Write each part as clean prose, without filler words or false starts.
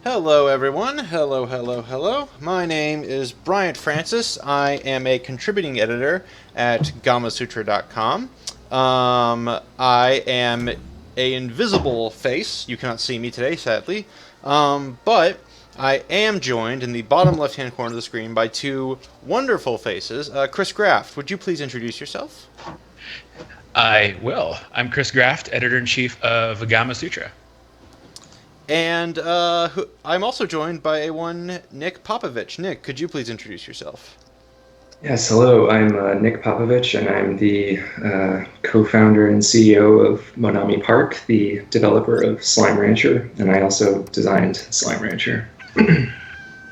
Hello, everyone. Hello, hello, hello. My name is Bryant Francis. I am a contributing editor at Gamasutra.com. I am a invisible face. You cannot see me today, sadly. But I am joined in the bottom left-hand corner of the screen by two wonderful faces. Chris Graft, would you please introduce yourself? I will. I'm Chris Graft, editor-in-chief of Gamasutra. And I'm also joined by one Nick Popovich. Nick, could you please introduce yourself? Yes, hello. I'm Nick Popovich, and I'm the co-founder and CEO of Monami Park, the developer of Slime Rancher, and I also designed Slime Rancher.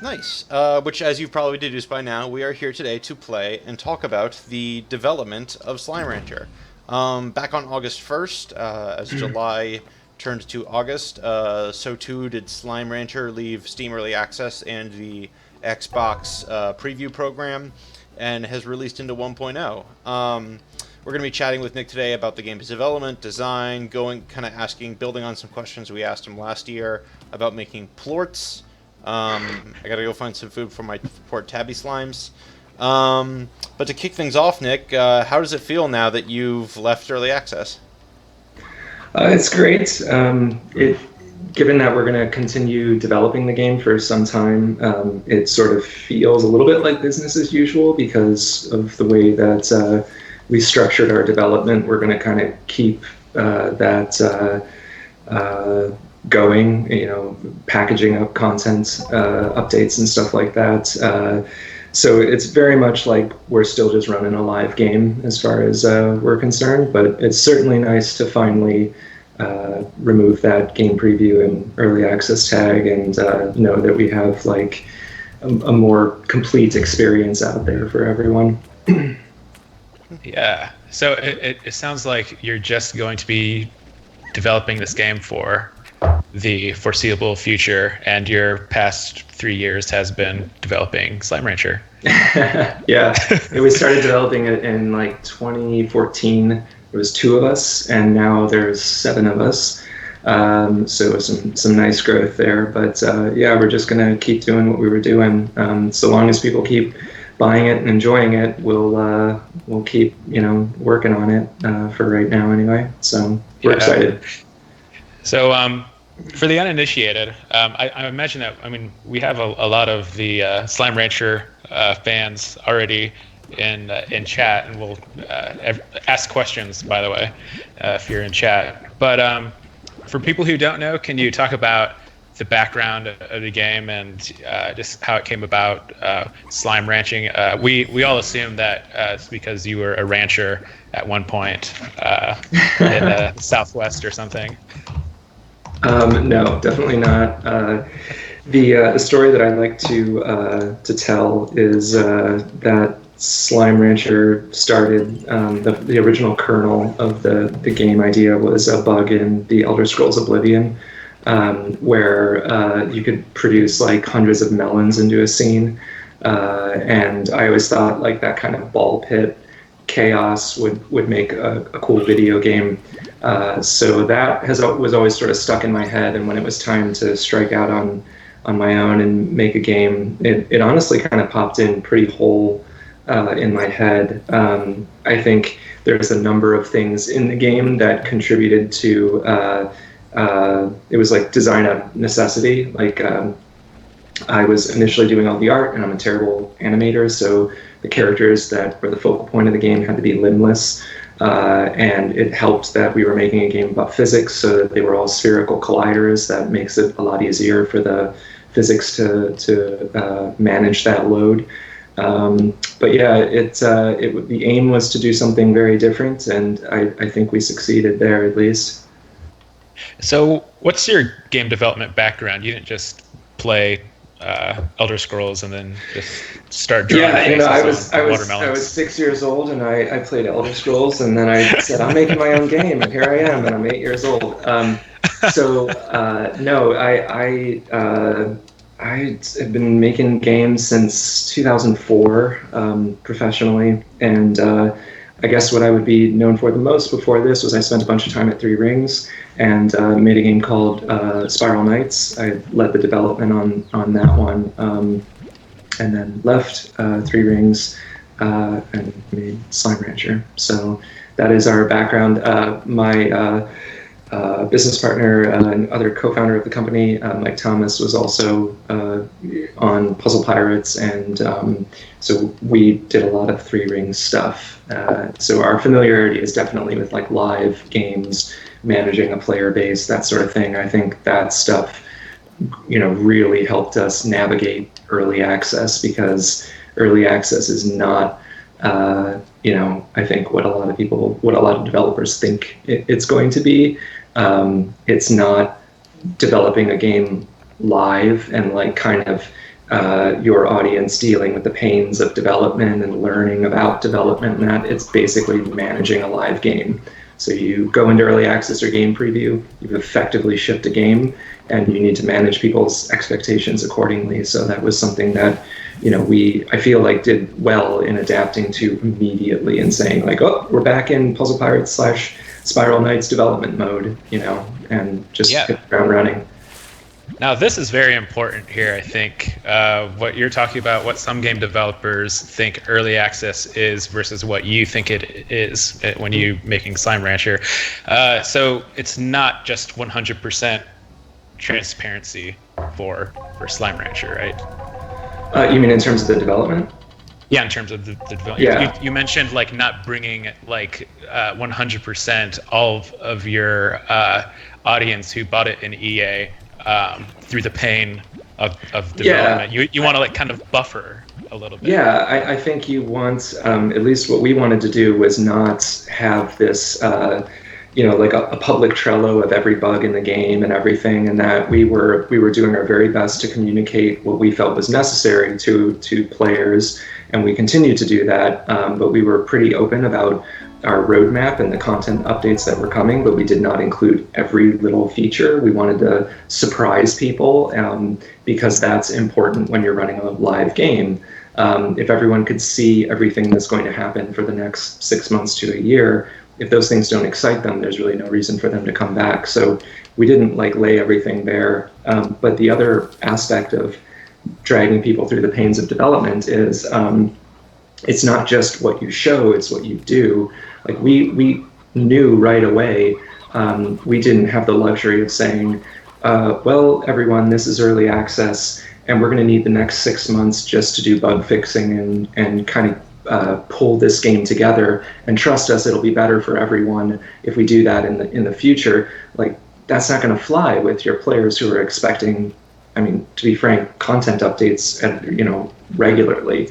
Nice. Which, as you've probably deduced by now, we are here today to play and talk about the development of Slime Rancher. Back on August 1st, as July turned to August, so too did Slime Rancher leave Steam Early Access and the Xbox preview program, and has released into 1.0. We're going to be chatting with Nick today about the game's development, design, building on some questions we asked him last year about making plorts. I gotta go find some food for my port tabby slimes. But to kick things off, Nick, how does it feel now that you've left Early Access? It's great. Given that we're going to continue developing the game for some time, it sort of feels a little bit like business as usual because of the way that we structured our development. We're going to kind of keep that going, packaging up content, updates and stuff like that. So it's very much like we're still just running a live game as far as we're concerned, but it's certainly nice to finally remove that game preview and early access tag and know that we have like a more complete experience out there for everyone. Yeah. So it sounds like you're just going to be developing this game for the foreseeable future, and your past 3 years has been developing Slime Rancher. Yeah, we started developing it in like 2014. There was 2 of us, and now there's 7 of us. So some nice growth there. But yeah, we're just gonna keep doing what we were doing. So long as people keep buying it and enjoying it, we'll keep working on it for right now anyway. So we're excited. So for the uninitiated, I imagine that we have a lot of the Slime Rancher fans already in chat, and we'll ask questions, by the way, if you're in chat. But for people who don't know, can you talk about the background of the game and just how it came about, slime ranching? We all assume that it's because you were a rancher at one point in the Southwest or something. No, definitely not. The story that I like to tell is that Slime Rancher started, the original kernel of the game idea was a bug in the Elder Scrolls Oblivion, where you could produce like hundreds of melons into a scene. And I always thought like that kind of ball pit chaos would make a cool video game. So that was always sort of stuck in my head, and when it was time to strike out on my own and make a game, it honestly kind of popped in pretty whole in my head. I think there's a number of things in the game that contributed to it was like design out of necessity. Like I was initially doing all the art, and I'm a terrible animator, so the characters that were the focal point of the game had to be limbless. And it helped that we were making a game about physics, so that they were all spherical colliders. That makes it a lot easier for the physics to manage that load. But yeah, the aim was to do something very different, and I think we succeeded there at least. So what's your game development background? You didn't just play Elder Scrolls and then just start drawing faces I was 6 years old, and I played Elder Scrolls, and then I said, I'm making my own game, and here I am, and I'm 8 years old. No, I have been making games since 2004 professionally, and I guess what I would be known for the most before this was I spent a bunch of time at Three Rings and made a game called Spiral Knights. I led the development on that one, and then left Three Rings and made Slime Rancher. So that is our background. My business partner and other co-founder of the company, Mike Thomas, was also on Puzzle Pirates, and so we did a lot of Three Rings stuff. So our familiarity is definitely with like live games, managing a player base, that sort of thing. I think that stuff, really helped us navigate early access, because early access is not I think what a lot of developers think it's going to be. It's not developing a game live and like kind of your audience dealing with the pains of development and learning about development, and that it's basically managing a live game. So you go into early access or game preview, you've effectively shipped a game, and you need to manage people's expectations accordingly. So that was something that I feel like did well in adapting to immediately and saying like, oh, we're back in Puzzle Pirates / Spiral Knights development mode, and just hit the ground running. Now, this is very important here, I think. What you're talking about, what some game developers think early access is versus what you think it is when you're making Slime Rancher. So it's not just 100% transparency for Slime Rancher, right? You mean in terms of the development? Yeah, in terms of the development. Yeah. You mentioned like not bringing like 100% all of your audience who bought it in EA through the pain of development. Yeah. You want to like kind of buffer a little bit. Yeah, I think you want, at least what we wanted to do was not have this, like a public Trello of every bug in the game and everything, and that we were doing our very best to communicate what we felt was necessary to players, and we continue to do that, but we were pretty open about our roadmap and the content updates that were coming, but we did not include every little feature. We wanted to surprise people, because that's important when you're running a live game. If everyone could see everything that's going to happen for the next 6 months to a year, if those things don't excite them, there's really no reason for them to come back. So we didn't like lay everything bare. But the other aspect of dragging people through the pains of development is it's not just what you show, it's what you do. Like we knew right away, we didn't have the luxury of saying, well, everyone, this is early access, and we're going to need the next 6 months just to do bug fixing and kind of pull this game together, and trust us, it'll be better for everyone if we do that in the future. Like, that's not going to fly with your players who are expecting, to be frank, content updates regularly.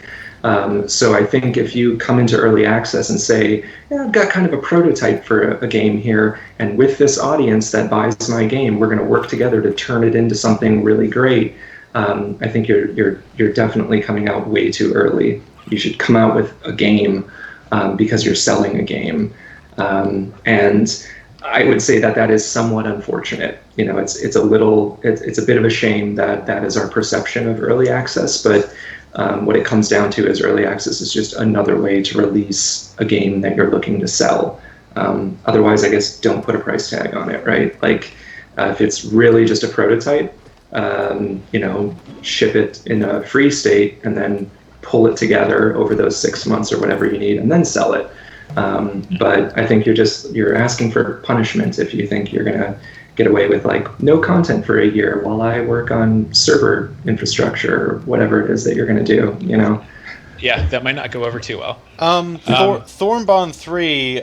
So I think if you come into early access and say, I've got kind of a prototype for a game here, and with this audience that buys my game, we're going to work together to turn it into something really great. I think you're definitely coming out way too early. You should come out with a game because you're selling a game, and I would say that is somewhat unfortunate. It's a bit of a shame that is our perception of early access, but what it comes down to is early access is just another way to release a game that you're looking to sell. Otherwise, I guess don't put a price tag on it, right? Like if it's really just a prototype, ship it in a free state and then pull it together over those 6 months or whatever you need and then sell it. But I think you're asking for punishment if you think you're going to get away with like no content for a year while I work on server infrastructure or whatever it is that you're going to do, Yeah, that might not go over too well. Thornbond 3,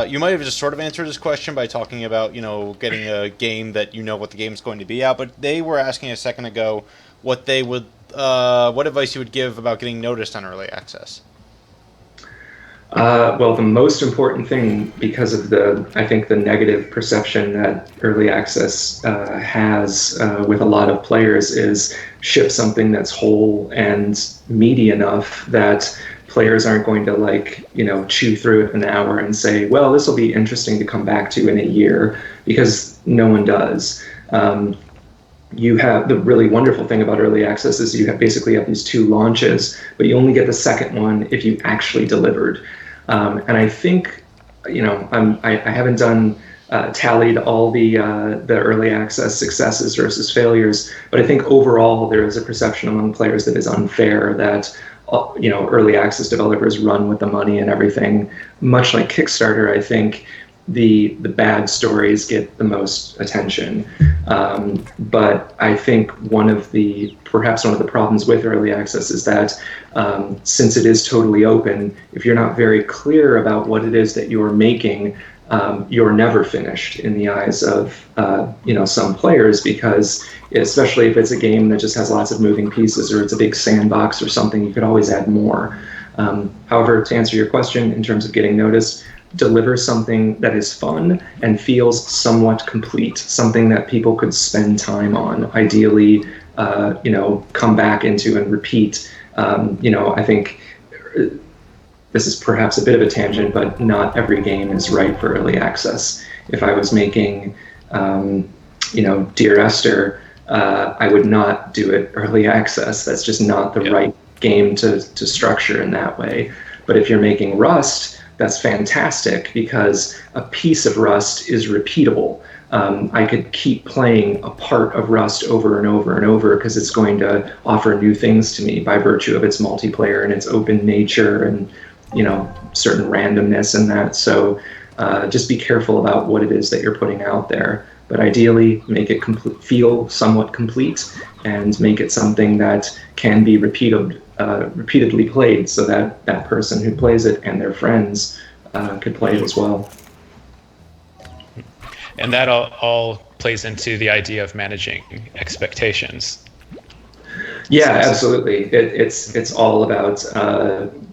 you might have just sort of answered this question by talking about, getting a game that what the game's going to be at, but they were asking a second ago what advice you would give about getting noticed on early access. Well, the most important thing, because of I think the negative perception that early access has with a lot of players, is ship something that's whole and meaty enough that players aren't going to chew through it in an hour and say, well, this will be interesting to come back to in a year, because no one does. You have the really wonderful thing about early access is you basically have these 2 launches, but you only get the second one if you actually delivered. And I think, I haven't done tallied all the early access successes versus failures, but I think overall there is a perception among players that is unfair, that early access developers run with the money and everything. Much like Kickstarter, I think the bad stories get the most attention. But I think perhaps one of the problems with early access is that since it is totally open, if you're not very clear about what it is that you're making, you're never finished in the eyes of some players, because especially if it's a game that just has lots of moving pieces, or it's a big sandbox or something, you could always add more. However, to answer your question in terms of getting noticed, deliver something that is fun and feels somewhat complete, something that people could spend time on, ideally come back into and repeat. I think this is perhaps a bit of a tangent, but not every game is right for early access. If I was making, Dear Esther, I would not do it early access. That's just not the right game to structure in that way. But if you're making Rust, that's fantastic, because a piece of Rust is repeatable. I could keep playing a part of Rust over and over and over, because it's going to offer new things to me by virtue of its multiplayer and its open nature and certain randomness in that. So just be careful about what it is that you're putting out there. But ideally, make it feel somewhat complete, and make it something that can be repeatedly played, so that that person who plays it and their friends could play it as well. And that all plays into the idea of managing expectations. Yeah, absolutely. It's all about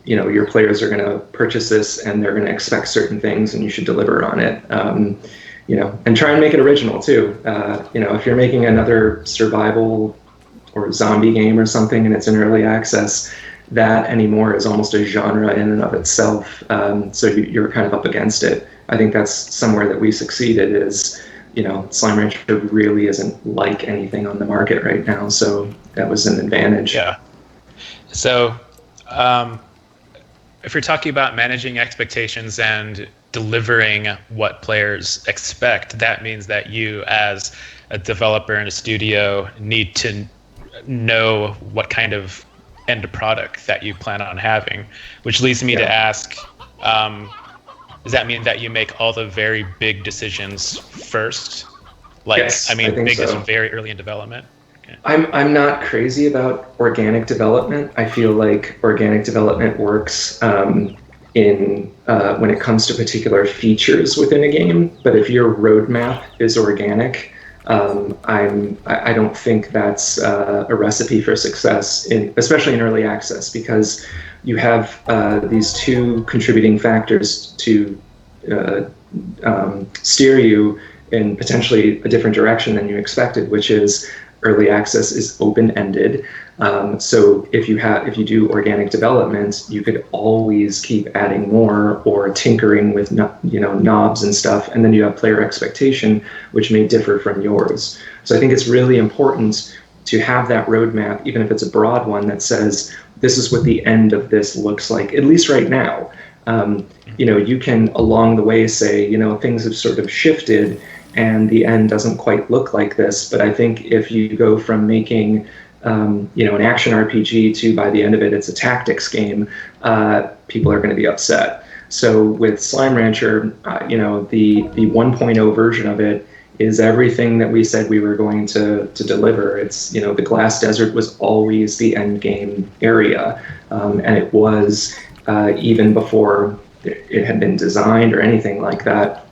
your players are going to purchase this and they're going to expect certain things, and you should deliver on it. And try and make it original too. If you're making another survival or zombie game or something and it's in early access, that anymore is almost a genre in and of itself. So you're kind of up against it. I think that's somewhere that we succeeded is, Slime Rancher really isn't like anything on the market right now. So that was an advantage. Yeah. So if you're talking about managing expectations and delivering what players expect, that means that you, as a developer in a studio, need to know what kind of end product that you plan on having, which leads me to ask, does that mean that you make all the very big decisions first? Yes, I think big so. is very early in development. Okay. I'm not crazy about organic development. I feel like organic development works when it comes to particular features within a game. But if your roadmap is organic, I don't think that's a recipe for success, especially in early access, because you have these two contributing factors to steer you in potentially a different direction than you expected, which is early access is open-ended. So if you do organic development, you could always keep adding more or tinkering with knobs and stuff, and then you have player expectation, which may differ from yours. So I think it's really important to have that roadmap, even if it's a broad one that says this is what the end of this looks like, at least right now. You can along the way say, things have sort of shifted and the end doesn't quite look like this. But I think if you go from making an action RPG to, by the end of it, it's a tactics game, people are going to be upset. So with Slime Rancher, the 1.0 version of it is everything that we said we were going to deliver. It's, the Glass Desert was always the end game area. And it was even before it had been designed or anything like that.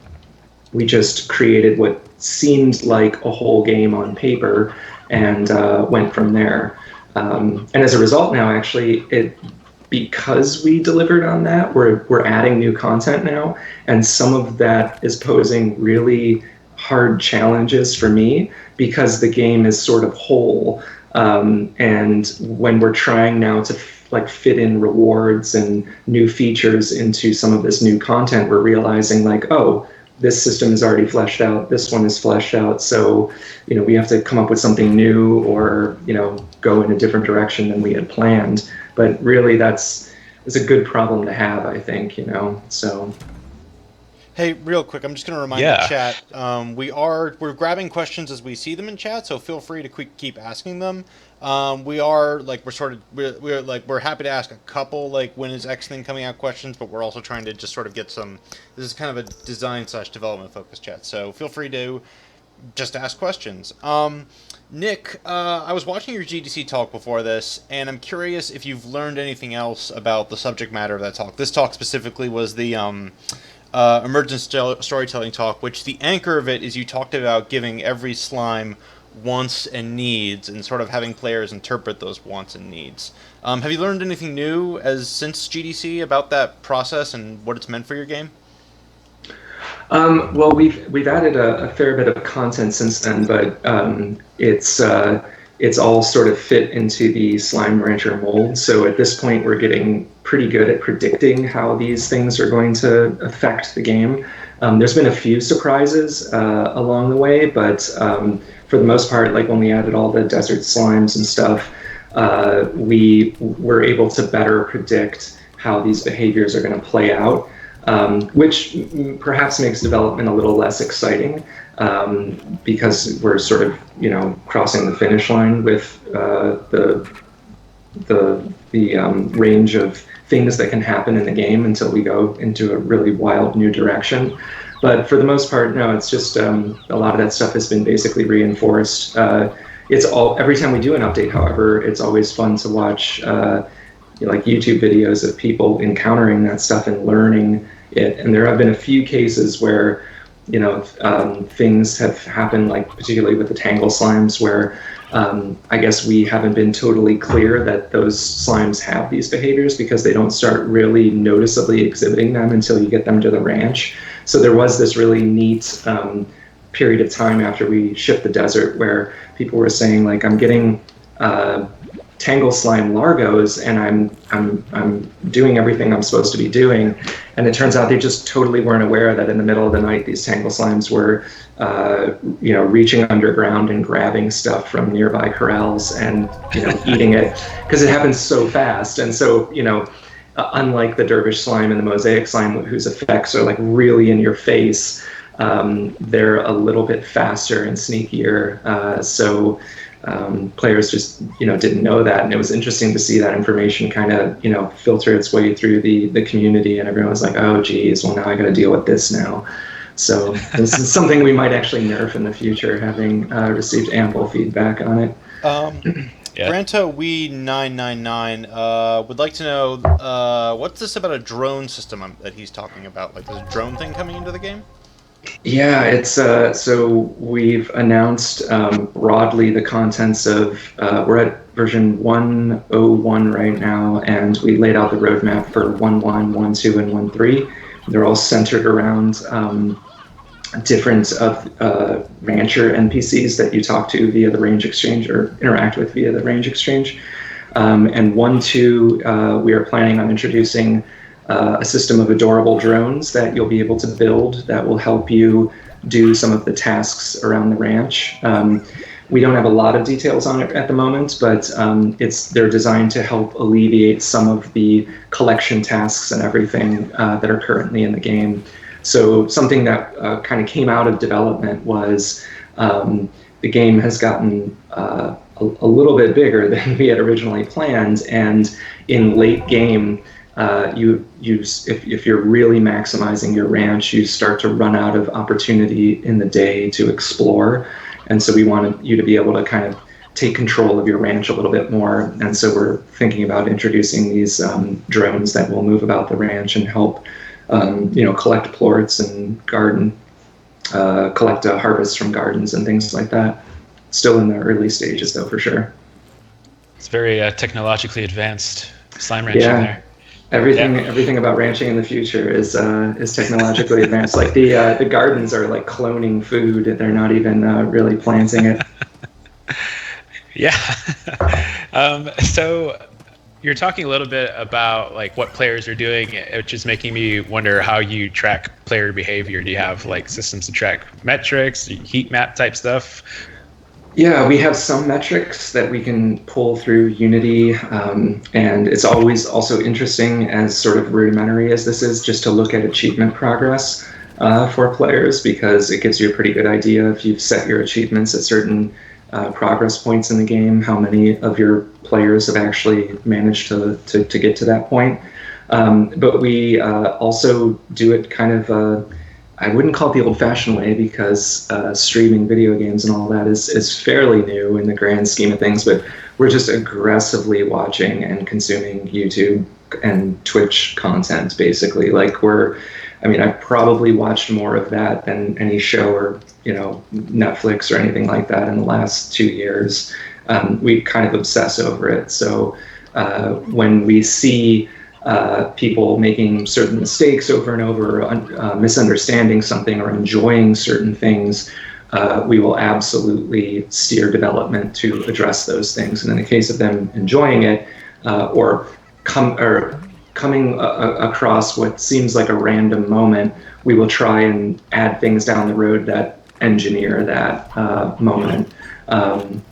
We just created what seemed like a whole game on paper and went from there. And as a result now, actually, because we delivered on that, we're adding new content now, and some of that is posing really hard challenges for me because the game is sort of whole. And when we're trying now to fit in rewards and new features into some of this new content, we're realizing this system is already fleshed out, this one is fleshed out, so we have to come up with something new or go in a different direction than we had planned. But really that's is a good problem to have, I think, you know. So Hey, real quick, I'm just going to remind the chat. We're grabbing questions as we see them in chat, so feel free to keep asking them. We're happy to ask a couple when is X thing coming out questions, but we're also trying to just sort of get some. This is kind of a design/development focused chat, so feel free to just ask questions. Nick, I was watching your GDC talk before this, and I'm curious if you've learned anything else about the subject matter of that talk. This talk specifically was the emergent storytelling talk, which the anchor of it is you talked about giving every slime wants and needs and sort of having players interpret those wants and needs. Have you learned anything new since GDC about that process and what it's meant for your game? Well, we've added a fair bit of content since then, but it's all sort of fit into the Slime Rancher mold. So at this point, we're getting pretty good at predicting how these things are going to affect the game. There's been a few surprises along the way, but for the most part, like when we added all the desert slimes and stuff, we were able to better predict how these behaviors are going to play out. Which perhaps makes development a little less exciting because we're sort of, crossing the finish line with the range of things that can happen in the game until we go into a really wild new direction. But for the most part, no, it's just a lot of that stuff has been basically reinforced. Every time we do an update, however, it's always fun to watch like YouTube videos of people encountering that stuff and learning it. And there have been a few cases where, things have happened, like particularly with the Tangle slimes, where I guess we haven't been totally clear that those slimes have these behaviors because they don't start really noticeably exhibiting them until you get them to the ranch. So there was this really neat period of time after we shipped the desert where people were saying, like, I'm getting Tangle slime largos and I'm doing everything I'm supposed to be doing, and it turns out they just totally weren't aware that in the middle of the night these Tangle slimes were reaching underground and grabbing stuff from nearby corrals and eating it because it happens so fast. And so unlike the dervish slime and the mosaic slime, whose effects are like really in your face, they're a little bit faster and sneakier. So players just didn't know that, and it was interesting to see that information kind of filter its way through the community, and everyone was like, oh geez, well now I got to deal with this now. So this is something we might actually nerf in the future, having received ample feedback on it. Branto We 999 would like to know what's this about a drone system that he's talking about? Like, there's a drone thing coming into the game? Yeah, it's so we've announced broadly the contents of we're at version 101 right now, and we laid out the roadmap for 1.1, 1.2, and 1.3. They're all centered around different rancher NPCs that you talk to via the range exchange or interact with via the range exchange. And 1.2, we are planning on introducing a system of adorable drones that you'll be able to build that will help you do some of the tasks around the ranch. We don't have a lot of details on it at the moment, but they're designed to help alleviate some of the collection tasks and everything that are currently in the game. So something that kind of came out of development was the game has gotten a little bit bigger than we had originally planned, and in late game, if you're really maximizing your ranch, you start to run out of opportunity in the day to explore. And so we wanted you to be able to kind of take control of your ranch a little bit more. And so we're thinking about introducing these drones that will move about the ranch and help, collect plorts and collect harvests from gardens and things like that. Still in the early stages, though, for sure. It's very technologically advanced slime ranching there. Everything about ranching in the future is technologically advanced. Like the gardens are like cloning food; they're not even really planting it. Yeah. So you're talking a little bit about like what players are doing, which is making me wonder how you track player behavior. Do you have like systems to track metrics, heat map type stuff? Yeah, we have some metrics that we can pull through Unity, and it's always also interesting, as sort of rudimentary as this is, just to look at achievement progress for players, because it gives you a pretty good idea if you've set your achievements at certain progress points in the game, how many of your players have actually managed to get to that point. But we also do it kind of I wouldn't call it the old-fashioned way, because streaming video games and all that is fairly new in the grand scheme of things, but we're just aggressively watching and consuming YouTube and Twitch content, basically. I've probably watched more of that than any show or, Netflix or anything like that in the last 2 years. We kind of obsess over it. So when we see people making certain mistakes over and over, misunderstanding something or enjoying certain things, we will absolutely steer development to address those things. And in the case of them enjoying it, or coming across what seems like a random moment, we will try and add things down the road that engineer that moment,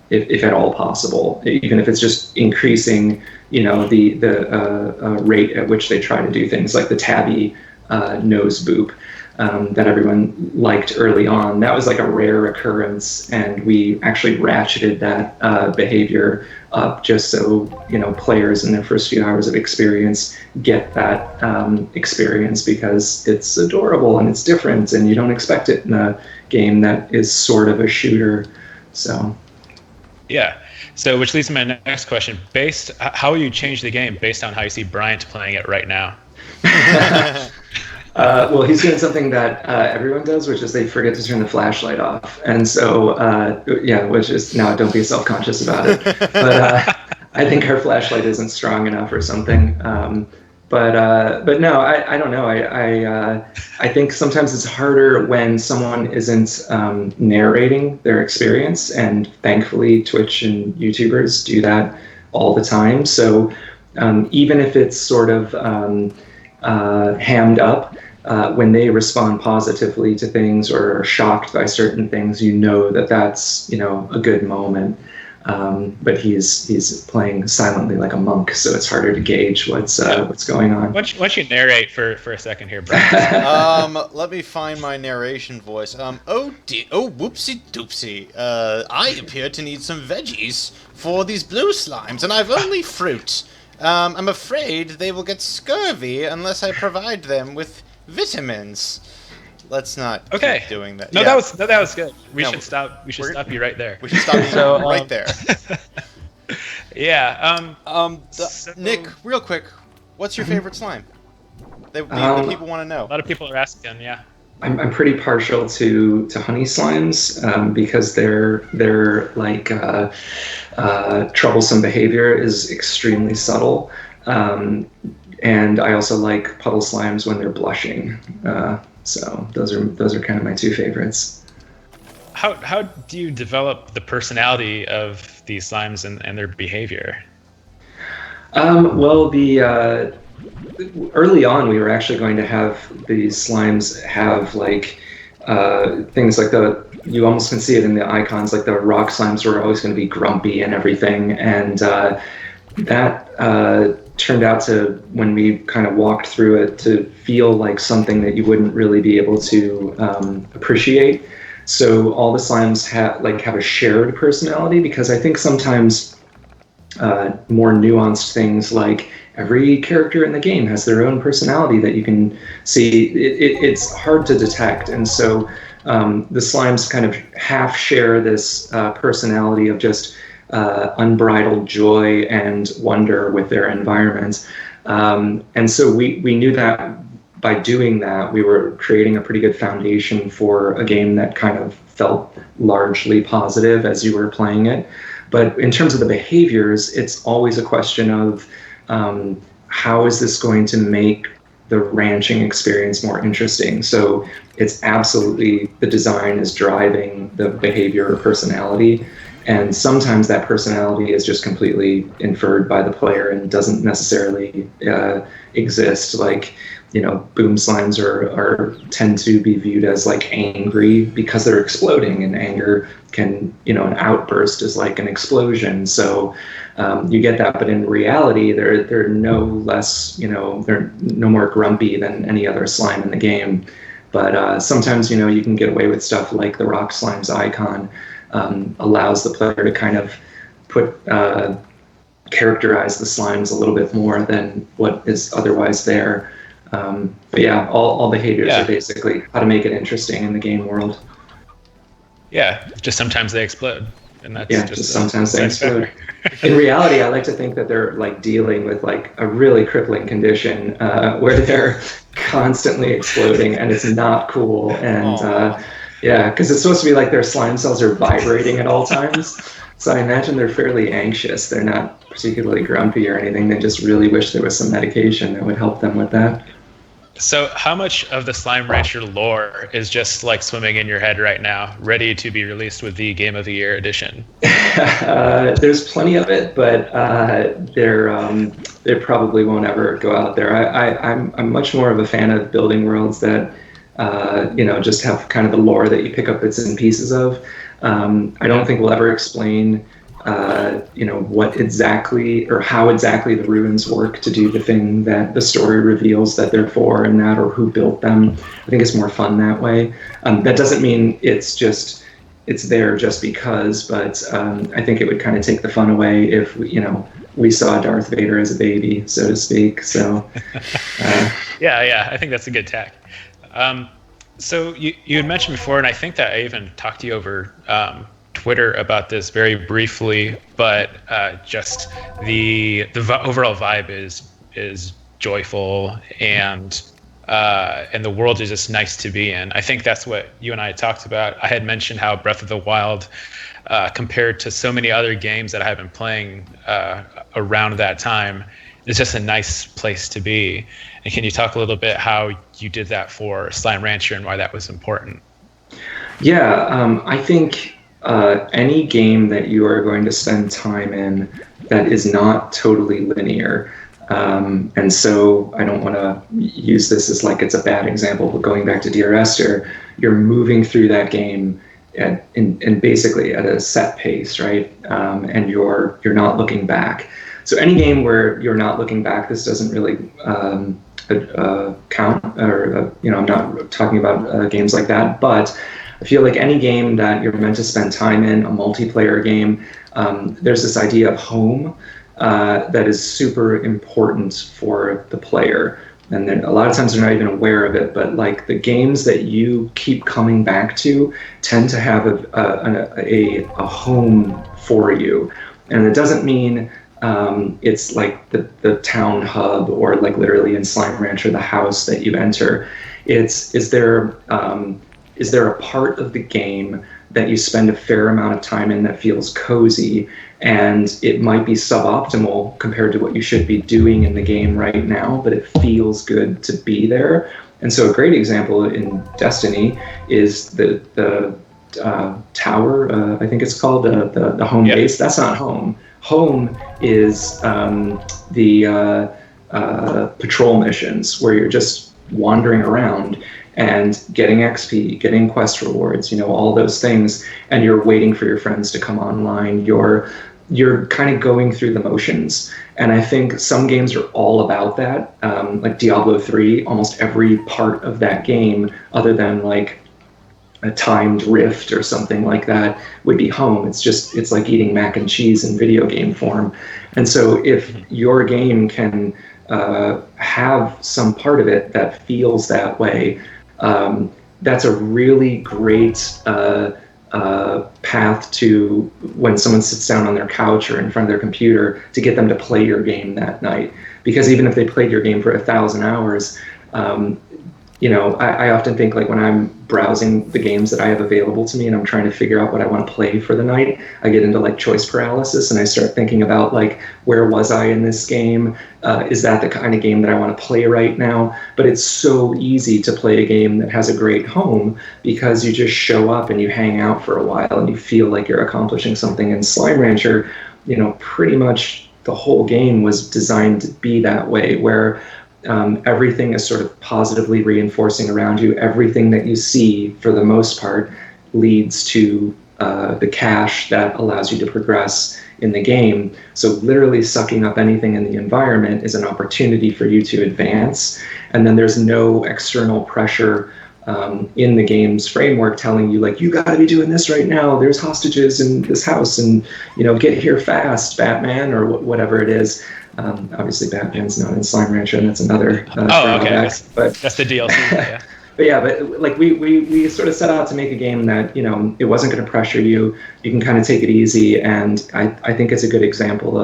if at all possible, even if it's just increasing the rate at which they try to do things, like the tabby nose boop that everyone liked early on. That was like a rare occurrence, and we actually ratcheted that behavior up just so players in their first few hours of experience get that experience, because it's adorable and it's different, and you don't expect it in a game that is sort of a shooter. So yeah. So, which leads to my next question. How will you change the game based on how you see Bryant playing it right now? Well, he's doing something that everyone does, which is they forget to turn the flashlight off. And so, which is, now don't be self-conscious about it. But I think our flashlight isn't strong enough or something. But no, I don't know. I think sometimes it's harder when someone isn't narrating their experience, and thankfully Twitch and YouTubers do that all the time. So even if it's sort of hammed up, when they respond positively to things or are shocked by certain things, that's a good moment. But he's playing silently like a monk, so it's harder to gauge what's going on. Why don't you narrate for a second here, Brian? Let me find my narration voice. Whoopsie doopsie. I appear to need some veggies for these blue slimes, and I've only fruit. I'm afraid they will get scurvy unless I provide them with vitamins. Let's not keep doing that. No, that was good. We should stop you right there. We should stop you right there. Yeah. Nick, real quick, what's your favorite slime? The people want to know. A lot of people are asking. Yeah. I'm pretty partial to honey slimes, because their like troublesome behavior is extremely subtle, and I also like puddle slimes when they're blushing. So those are kind of my two favorites. How do you develop the personality of these slimes and their behavior? Well, early on we were actually going to have these slimes have like things like you almost can see it in the icons, like the rock slimes were always going to be grumpy and everything, and that turned out to, when we kind of walked through it, to feel like something that you wouldn't really be able to appreciate. So all the slimes have a shared personality, because I think sometimes more nuanced things, like every character in the game has their own personality that you can see. It's hard to detect, and so the slimes kind of half share this personality of just unbridled joy and wonder with their environment. And so we knew that by doing that, we were creating a pretty good foundation for a game that kind of felt largely positive as you were playing it. But in terms of the behaviors, it's always a question of how is this going to make the ranching experience more interesting? So it's absolutely, the design is driving the behavior or personality. And sometimes that personality is just completely inferred by the player and doesn't necessarily exist. Like boom slimes are tend to be viewed as like angry because they're exploding, and anger can, an outburst is like an explosion. So you get that, but in reality, they're no less, they're no more grumpy than any other slime in the game. But sometimes, you can get away with stuff like the rock slime's icon allows the player to kind of characterize the slimes a little bit more than what is otherwise there. But yeah, all behaviors are basically how to make it interesting in the game world. Yeah, just sometimes they explode, and that's just sometimes they explode. In reality, I like to think that they're like dealing with like a really crippling condition where they're constantly exploding, and it's not cool. And because it's supposed to be like their slime cells are vibrating at all times. So I imagine they're fairly anxious. They're not particularly grumpy or anything. They just really wish there was some medication that would help them with that. So how much of the Slime Rancher lore is just like swimming in your head right now, ready to be released with the Game of the Year edition? There's plenty of it, but they probably won't ever go out there. I'm much more of a fan of building worlds that just have kind of the lore that you pick up bits and pieces of. I don't think we'll ever explain what exactly or how exactly the ruins work to do the thing that the story reveals that they're for, and that, or who built them. I think it's more fun that way. That doesn't mean it's there just because, but I think it would kind of take the fun away if we saw Darth Vader as a baby, so to speak. So yeah, I think that's a good tack. So you had mentioned before, and I think that I even talked to you over Twitter about this very briefly, but just the overall vibe is joyful, and the world is just nice to be in. I think that's what you and I had talked about. I had mentioned how Breath of the Wild, compared to so many other games that I have been playing around that time, is just a nice place to be. And can you talk a little bit how you did that for Slime Rancher and why that was important? Yeah, I think any game that you are going to spend time in that is not totally linear, and so I don't want to use this as like it's a bad example, but going back to Dear Esther, you're moving through that game and basically at a set pace, right? And you're not looking back. So any game where you're not looking back, this doesn't really count, or I'm not talking about games like that, but I feel like any game that you're meant to spend time in, a multiplayer game, there's this idea of home that is super important for the player. And then a lot of times they're not even aware of it, but like the games that you keep coming back to tend to have a home for you. And it doesn't mean it's like the town hub, or like literally in Slime Rancher, the house that you enter. Is there a part of the game that you spend a fair amount of time in that feels cozy, and it might be suboptimal compared to what you should be doing in the game right now, but it feels good to be there. And so a great example in Destiny is the tower, I think it's called, the home base. That's not home. Home is the patrol missions, where you're just wandering around and getting XP, getting quest rewards, all those things, and you're waiting for your friends to come online. You're kind of going through the motions. And I think some games are all about that. Like Diablo 3, almost every part of that game, other than like a timed rift or something like that, would be home. It's like eating mac and cheese in video game form. And so if your game can have some part of it that feels that way, that's a really great path to, when someone sits down on their couch or in front of their computer, to get them to play your game that night. Because even if they played your game for 1,000 hours, I often think, like, when I'm browsing the games that I have available to me and I'm trying to figure out what I want to play for the night, I get into like choice paralysis, and I start thinking about like, where was I in this game? Is that the kind of game that I want to play right now? But it's so easy to play a game that has a great home, because you just show up and you hang out for a while and you feel like you're accomplishing something. In Slime Rancher, pretty much the whole game was designed to be that way, where everything is sort of positively reinforcing around you. Everything that you see, for the most part, leads to the cache that allows you to progress in the game. So literally sucking up anything in the environment is an opportunity for you to advance. And then there's no external pressure in the game's framework telling you, like, you got to be doing this right now. There's hostages in this house, and get here fast, Batman, or whatever it is. Obviously, Batman's not in Slime Rancher, and that's another okay. But that's the DLC. Yeah. but like we sort of set out to make a game that it wasn't going to pressure you. You can kind of take it easy, and I think it's a good example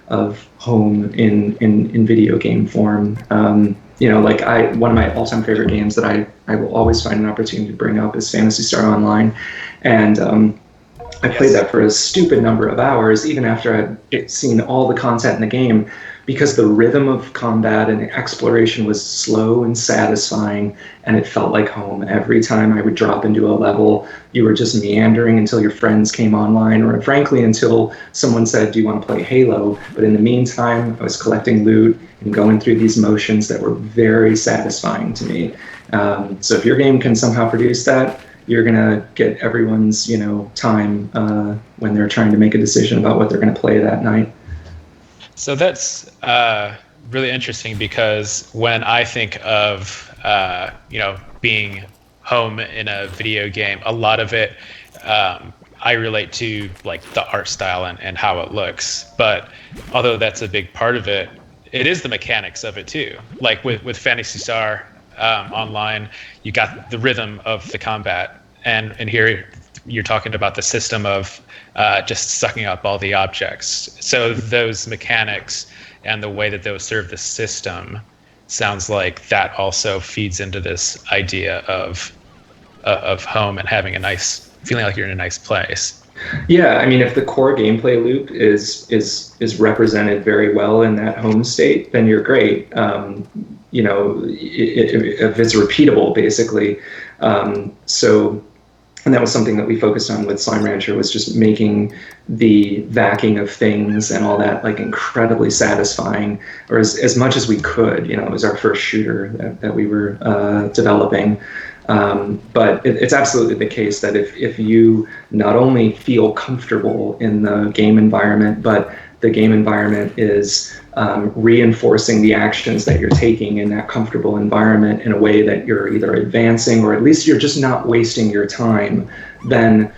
of home in video game form. Like one of my all-time favorite games that I will always find an opportunity to bring up is Phantasy Star Online, and I played that for a stupid number of hours, even after I'd seen all the content in the game, because the rhythm of combat and exploration was slow and satisfying, and it felt like home. Every time I would drop into a level, you were just meandering until your friends came online, or frankly, until someone said, do you want to play Halo? But in the meantime, I was collecting loot and going through these motions that were very satisfying to me. So if your game can somehow produce that, you're going to get everyone's, time when they're trying to make a decision about what they're going to play that night. So that's really interesting, because when I think of, being home in a video game, a lot of it I relate to like the art style and how it looks. But although that's a big part of it, it is the mechanics of it too. Like with Phantasy Star Online, you got the rhythm of the combat, and here you're talking about the system of just sucking up all the objects. So those mechanics and the way that those serve the system sounds like that also feeds into this idea of home and having a nice feeling, like you're in a nice place. Yeah, I mean, if the core gameplay loop is represented very well in that home state, then you're great. If it's repeatable, basically. And that was something that we focused on with Slime Rancher, was just making the vacking of things and all that like incredibly satisfying, or as much as we could. It was our first shooter that we were developing. But it's absolutely the case that if you not only feel comfortable in the game environment, but the game environment is reinforcing the actions that you're taking in that comfortable environment in a way that you're either advancing, or at least you're just not wasting your time, then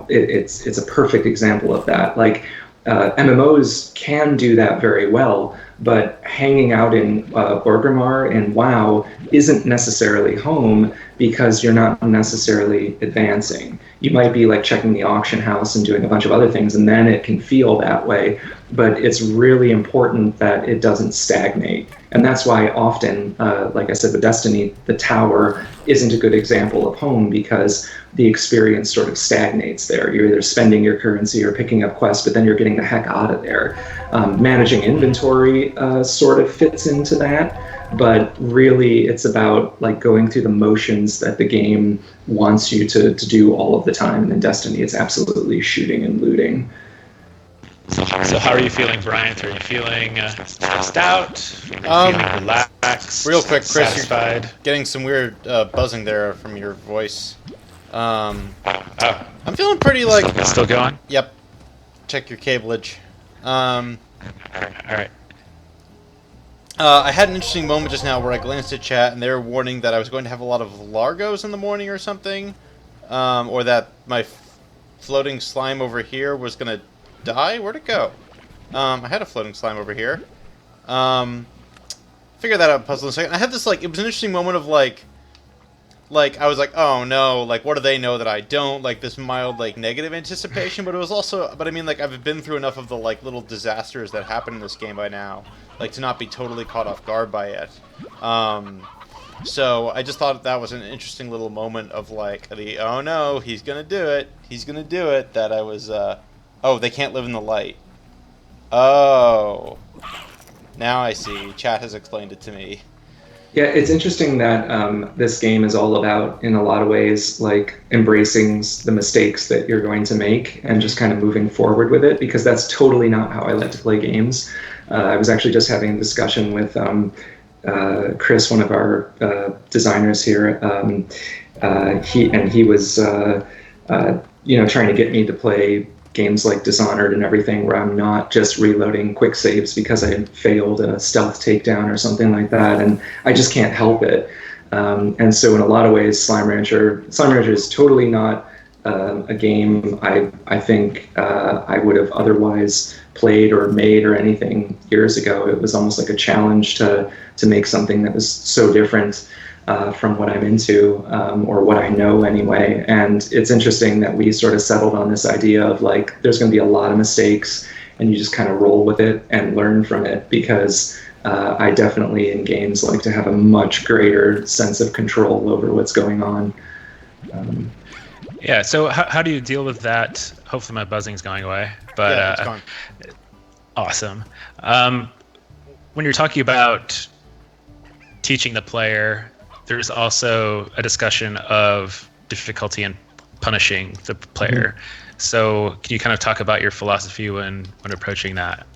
it's a perfect example of that. Like MMOs can do that very well, but hanging out in Orgrimmar and WoW isn't necessarily home, because you're not necessarily advancing. You might be like checking the auction house and doing a bunch of other things, and then it can feel that way. But it's really important that it doesn't stagnate. And that's why often, like I said, with Destiny, the tower isn't a good example of home, because the experience sort of stagnates there. You're either spending your currency or picking up quests, but then you're getting the heck out of there. Managing inventory sort of fits into that. But really, it's about like going through the motions that the game wants you to do all of the time. And in Destiny, it's absolutely shooting and looting. So how are you feeling, Bryant? Are you feeling stressed out? Are you feeling relaxed? Real quick, Chris, satisfied? You're getting some weird buzzing there from your voice. I'm feeling pretty like... Still going? Yep. Check your cableage. All right. I had an interesting moment just now where I glanced at chat and they were warning that I was going to have a lot of Largos in the morning or something. Or that my floating slime over here was going to die? Where'd it go? I had a floating slime over here. Figure that out, puzzle in a second. I had this, like, it was an interesting moment of, like, I was like, oh no, like, what do they know that I don't? Like, this mild, like, negative anticipation, but it was also, but I mean, like, I've been through enough of the, like, little disasters that happen in this game by now, like, to not be totally caught off guard by it. So I just thought that was an interesting little moment of, like, the, oh no, he's gonna do it, that I was, oh, they can't live in the light. Oh. Now I see. Chat has explained it to me. Yeah, it's interesting that this game is all about, in a lot of ways, like embracing the mistakes that you're going to make and just kind of moving forward with it, because that's totally not how I like to play games. I was actually just having a discussion with Chris, one of our designers here. He was trying to get me to play games like Dishonored and everything, where I'm not just reloading quick saves because I failed a stealth takedown or something like that, and I just can't help it. And so in a lot of ways, Slime Rancher is totally not a game I think I would have otherwise played or made or anything years ago. It was almost like a challenge to make something that was so different from what I'm into, or what I know anyway. And it's interesting that we sort of settled on this idea of like, there's going to be a lot of mistakes and you just kind of roll with it and learn from it, because I definitely in games like to have a much greater sense of control over what's going on. Yeah, so how do you deal with that? Hopefully my buzzing's going away. But Yeah, it's gone. Awesome. When you're talking about teaching the player, there's also a discussion of difficulty in punishing the player. Mm-hmm. So can you kind of talk about your philosophy when approaching that?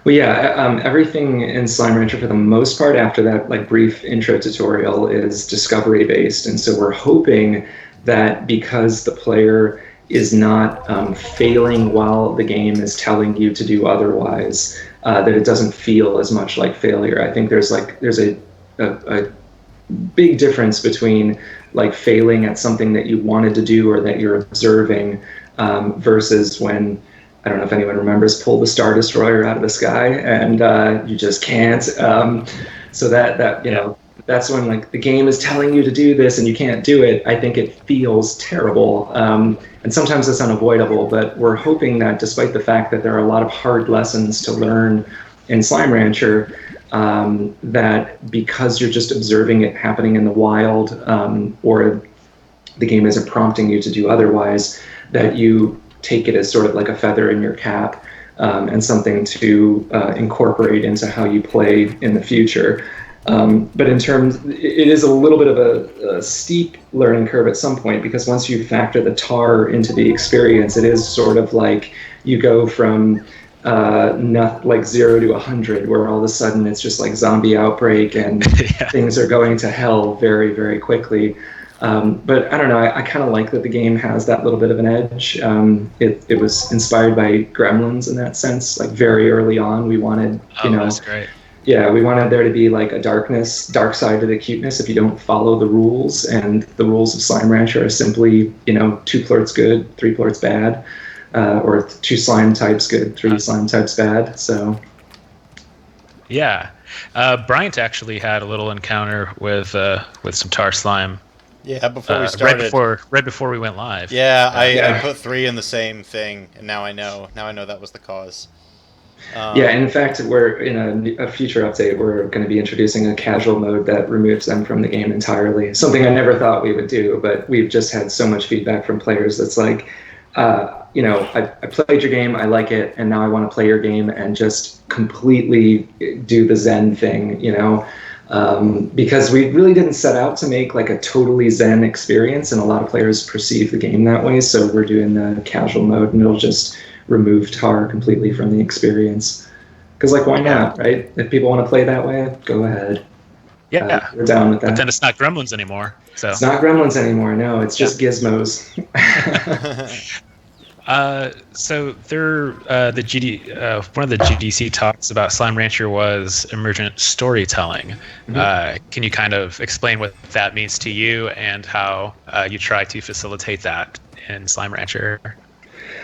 Well, yeah, everything in Slime Rancher for the most part after that like brief intro tutorial is discovery based, and so we're hoping that because the player is not failing while the game is telling you to do otherwise, that it doesn't feel as much like failure. I think there's a big difference between like failing at something that you wanted to do or that you're observing, versus when, I don't know if anyone remembers, pull the Star Destroyer out of the sky and you just can't. So that you know, that's when like the game is telling you to do this and you can't do it. I think it feels terrible, and sometimes it's unavoidable. But we're hoping that despite the fact that there are a lot of hard lessons to learn in Slime Rancher, that because you're just observing it happening in the wild, or the game isn't prompting you to do otherwise, that you take it as sort of like a feather in your cap, and something to incorporate into how you play in the future. But in terms, it is a little bit of a steep learning curve at some point, because once you factor the tar into the experience, it is sort of like you go from not like 0 to 100, where all of a sudden it's just like zombie outbreak and things are going to hell very, very quickly. But I don't know, I kind of like that the game has that little bit of an edge. It was inspired by Gremlins in that sense. Like very early on, we wanted, that's great. Yeah, we wanted there to be like a dark side to the cuteness if you don't follow the rules. And the rules of Slime Rancher are simply, 2 plorts good, 3 plorts bad, or 2 slime types good, 3 slime types bad. So, yeah, Bryant actually had a little encounter with some tar slime. Yeah, before we started. Right before we went live. Yeah, I put 3 in the same thing, and now I know that was the cause. Yeah, in fact, we're in a future update, we're going to be introducing a casual mode that removes them from the game entirely. Something I never thought we would do, but we've just had so much feedback from players that's like, I played your game, I like it, and now I want to play your game and just completely do the Zen thing, because we really didn't set out to make like a totally Zen experience, and a lot of players perceive the game that way. So we're doing the casual mode, and it'll just remove tar completely from the experience. Because like, why not, right? If people want to play that way, go ahead. Yeah, we're down with that. But then it's not Gremlins anymore. So it's not Gremlins anymore. No, it's just gizmos. So there, one of the GDC talks about Slime Rancher was emergent storytelling. Mm-hmm. Can you kind of explain what that means to you and how you try to facilitate that in Slime Rancher?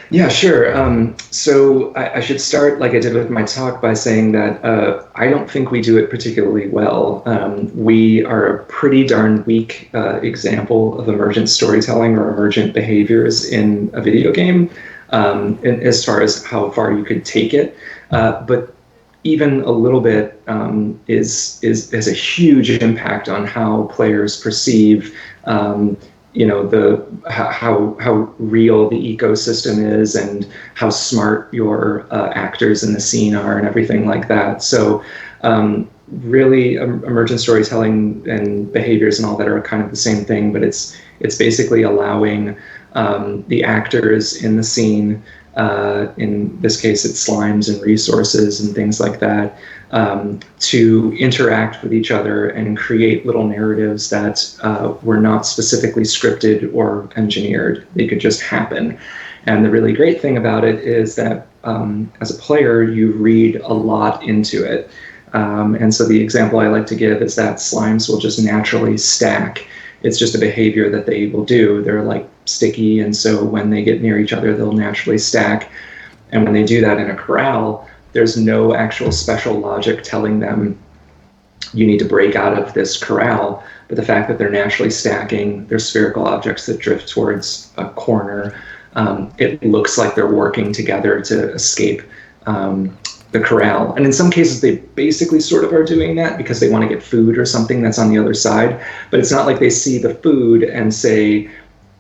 Yeah, sure. So I should start, like I did with my talk, by saying that I don't think we do it particularly well. We are a pretty darn weak example of emergent storytelling or emergent behaviors in a video game, as far as how far you could take it. But even a little bit has a huge impact on how players perceive how real the ecosystem is and how smart your actors in the scene are and everything like that. So really emergent storytelling and behaviors and all that are kind of the same thing, but it's basically allowing the actors in the scene, in this case it's slimes and resources and things like that, to interact with each other and create little narratives that were not specifically scripted or engineered. They could just happen. And the really great thing about it is that as a player, you read a lot into it. And so the example I like to give is that slimes will just naturally stack. It's just a behavior that they will do. They're like sticky, and so when they get near each other, they'll naturally stack. And when they do that in a corral, there's no actual special logic telling them you need to break out of this corral. But the fact that they're naturally stacking, they're spherical objects that drift towards a corner. It looks like they're working together to escape the corral. And in some cases, they basically sort of are doing that because they want to get food or something that's on the other side. But it's not like they see the food and say,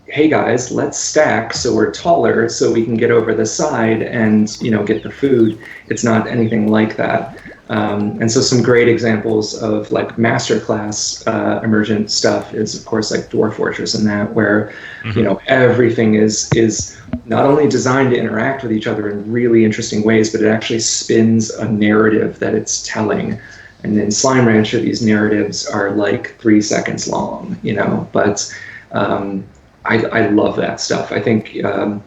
hey guys, let's stack so we're taller so we can get over the side and, you know, get the food. It's not anything like that. And so some great examples of like masterclass emergent stuff is, of course, like Dwarf Fortress and that, where, you know, everything is not only designed to interact with each other in really interesting ways, but it actually spins a narrative that it's telling. And in Slime Rancher, these narratives are like 3 seconds long, you know, but I love that stuff. I think, you know,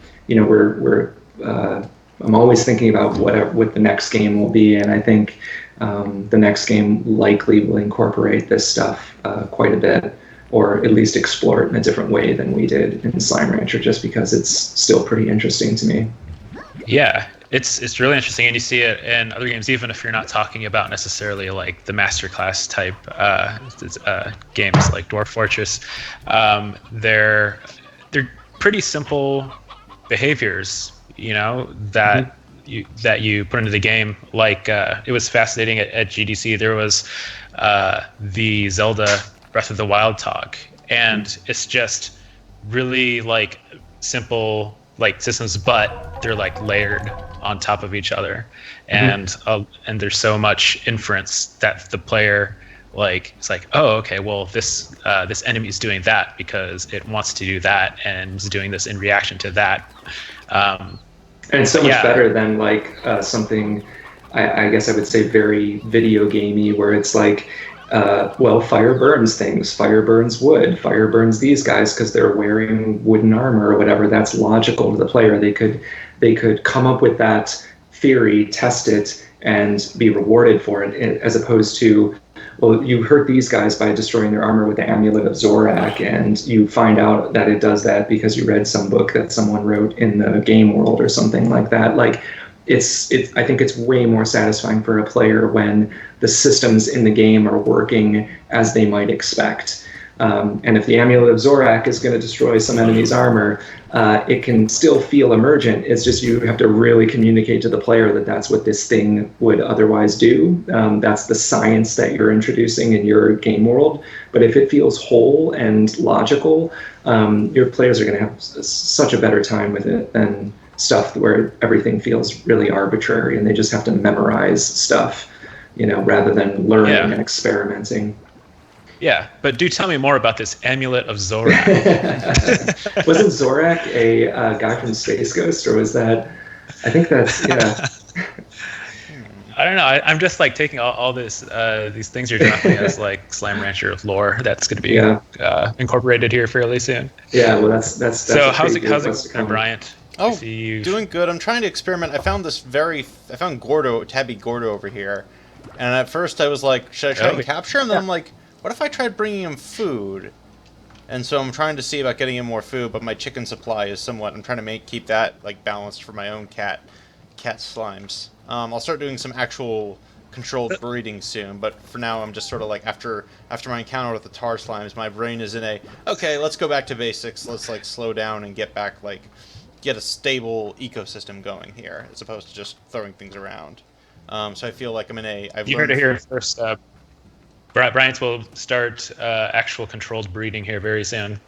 I'm always thinking about what the next game will be, and I think the next game likely will incorporate this stuff quite a bit, or at least explore it in a different way than we did in Slime Rancher, just because it's still pretty interesting to me. Yeah, it's really interesting, and you see it in other games, even if you're not talking about necessarily like the masterclass type games like Dwarf Fortress. They're pretty simple behaviors, you know, that you put into the game. Like it was fascinating at GDC. There was the Zelda Breath of the Wild talk, and it's just really like simple like systems, but they're like layered on top of each other, and there's so much inference that the player like it's like, oh, okay, well this enemy is doing that because it wants to do that and is doing this in reaction to that. And it's so much better than like something, I guess I would say very video gamey, where it's like, well, fire burns things, fire burns wood, fire burns these guys because they're wearing wooden armor or whatever. That's logical to the player. They could come up with that theory, test it, and be rewarded for it, as opposed to, well, you hurt these guys by destroying their armor with the Amulet of Zorak, and you find out that it does that because you read some book that someone wrote in the game world or something like that. Like, I think it's way more satisfying for a player when the systems in the game are working as they might expect. And if the Amulet of Zorak is going to destroy some enemy's armor, it can still feel emergent. It's just you have to really communicate to the player that that's what this thing would otherwise do. That's the science that you're introducing in your game world. But if it feels whole and logical, your players are going to have such a better time with it than stuff where everything feels really arbitrary and they just have to memorize stuff, you know, rather than learning and experimenting. Yeah, but do tell me more about this Amulet of Zorak. Wasn't Zorak a guy from Space Ghost, or was that? I think that's, yeah. I don't know. I'm just like taking all this these things you're dropping as like Slime Rancher lore that's going to be incorporated here fairly soon. Yeah, well, that's so how's it Bryant? Oh, doing good. I'm trying to experiment. I found Gordo, Tabby Gordo over here, and at first I was like, should I try and capture him? And then I'm like, what if I tried bringing him food? And so I'm trying to see about getting him more food, but my chicken supply is somewhat. I'm trying to keep that like balanced for my own cat slimes. I'll start doing some actual controlled breeding soon, but for now I'm just sort of like after my encounter with the tar slimes, my brain is in okay, let's go back to basics. Let's like slow down and get a stable ecosystem going here, as opposed to just throwing things around. So I feel like I'm in You heard it here first. Bryant will start actual controlled breeding here very soon.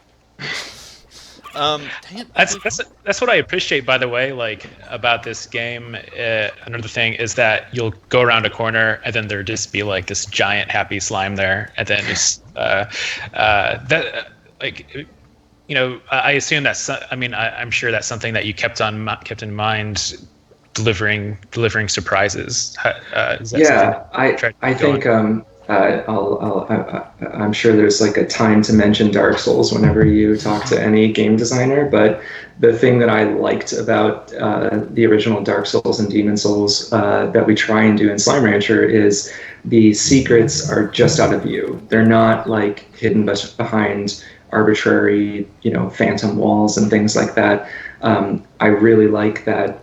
Dang it. That's what I appreciate, by the way, like about this game. Another thing is that you'll go around a corner and then there'll just be like this giant happy slime there, and then just that like. I assume that's. I mean, I'm sure that's something that you kept in mind, delivering surprises. I think I'm sure there's like a time to mention Dark Souls whenever you talk to any game designer, but the thing that I liked about the original Dark Souls and Demon Souls that we try and do in Slime Rancher is the secrets are just out of view. They're not like hidden behind arbitrary, phantom walls and things like that. I really like that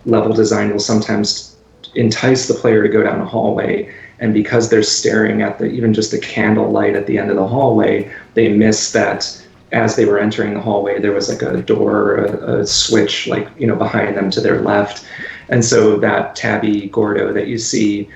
level design will sometimes entice the player to go down a hallway, and because they're staring at even just the candle light at the end of the hallway, they miss that as they were entering the hallway there was like a door, a switch behind them to their left, and so that tabby Gordo that you see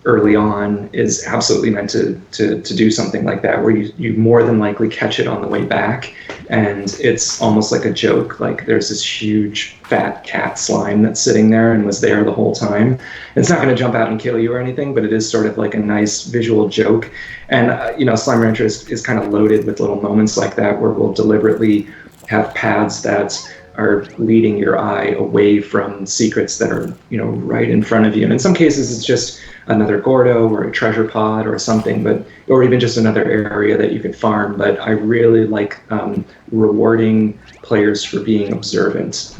early on is absolutely meant to do something like that, where you more than likely catch it on the way back, and it's almost like a joke, like there's this huge fat cat slime that's sitting there and was there the whole time. It's not going to jump out and kill you or anything, but it is sort of like a nice visual joke. And Slime Rancher is kind of loaded with little moments like that, where we'll deliberately have paths that are leading your eye away from secrets that are right in front of you. And in some cases it's just another Gordo or a treasure pod or something, or even just another area that you could farm. But I really like rewarding players for being observant,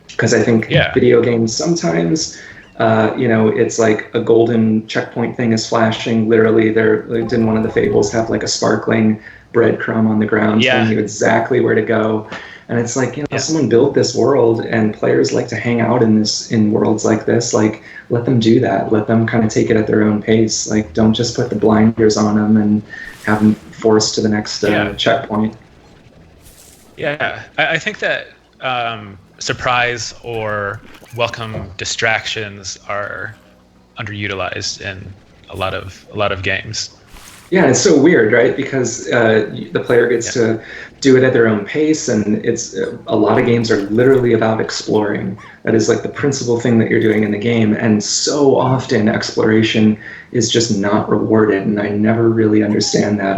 because I think video games sometimes it's like a golden checkpoint thing is flashing. Literally, didn't one of the Fables have like a sparkling breadcrumb on the ground telling you exactly where to go? And it's like, someone built this world, and players like to hang out in worlds like this. Like, let them do that. Let them kind of take it at their own pace. Like, don't just put the blinders on them and have them forced to the next checkpoint. Yeah, I think that surprise or welcome distractions are underutilized in a lot of games. Yeah, it's so weird, right? Because the player gets to do it at their own pace, and it's a lot of games are literally about exploring. That is like the principal thing that you're doing in the game, and so often exploration is just not rewarded, and I never really understand that.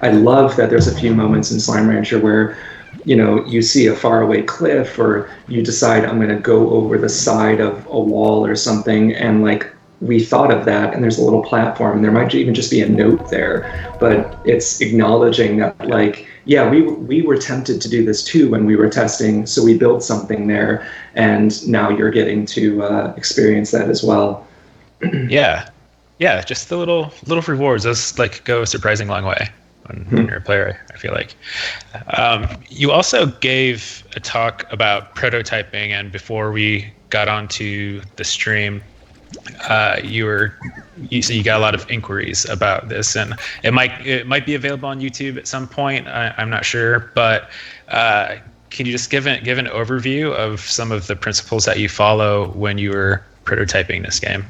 I love that there's a few moments in Slime Rancher where you see a faraway cliff, or you decide I'm going to go over the side of a wall or something, and like we thought of that, and there's a little platform, and there might even just be a note there, but it's acknowledging that we were tempted to do this too when we were testing, so we built something there, and now you're getting to experience that as well. Yeah, just the little rewards, those go a surprising long way when you're a player, I feel like. You also gave a talk about prototyping, and before we got onto the stream, you got a lot of inquiries about this, and it might be available on YouTube at some point. I'm not sure, but can you just give an overview of some of the principles that you follow when you were prototyping this game?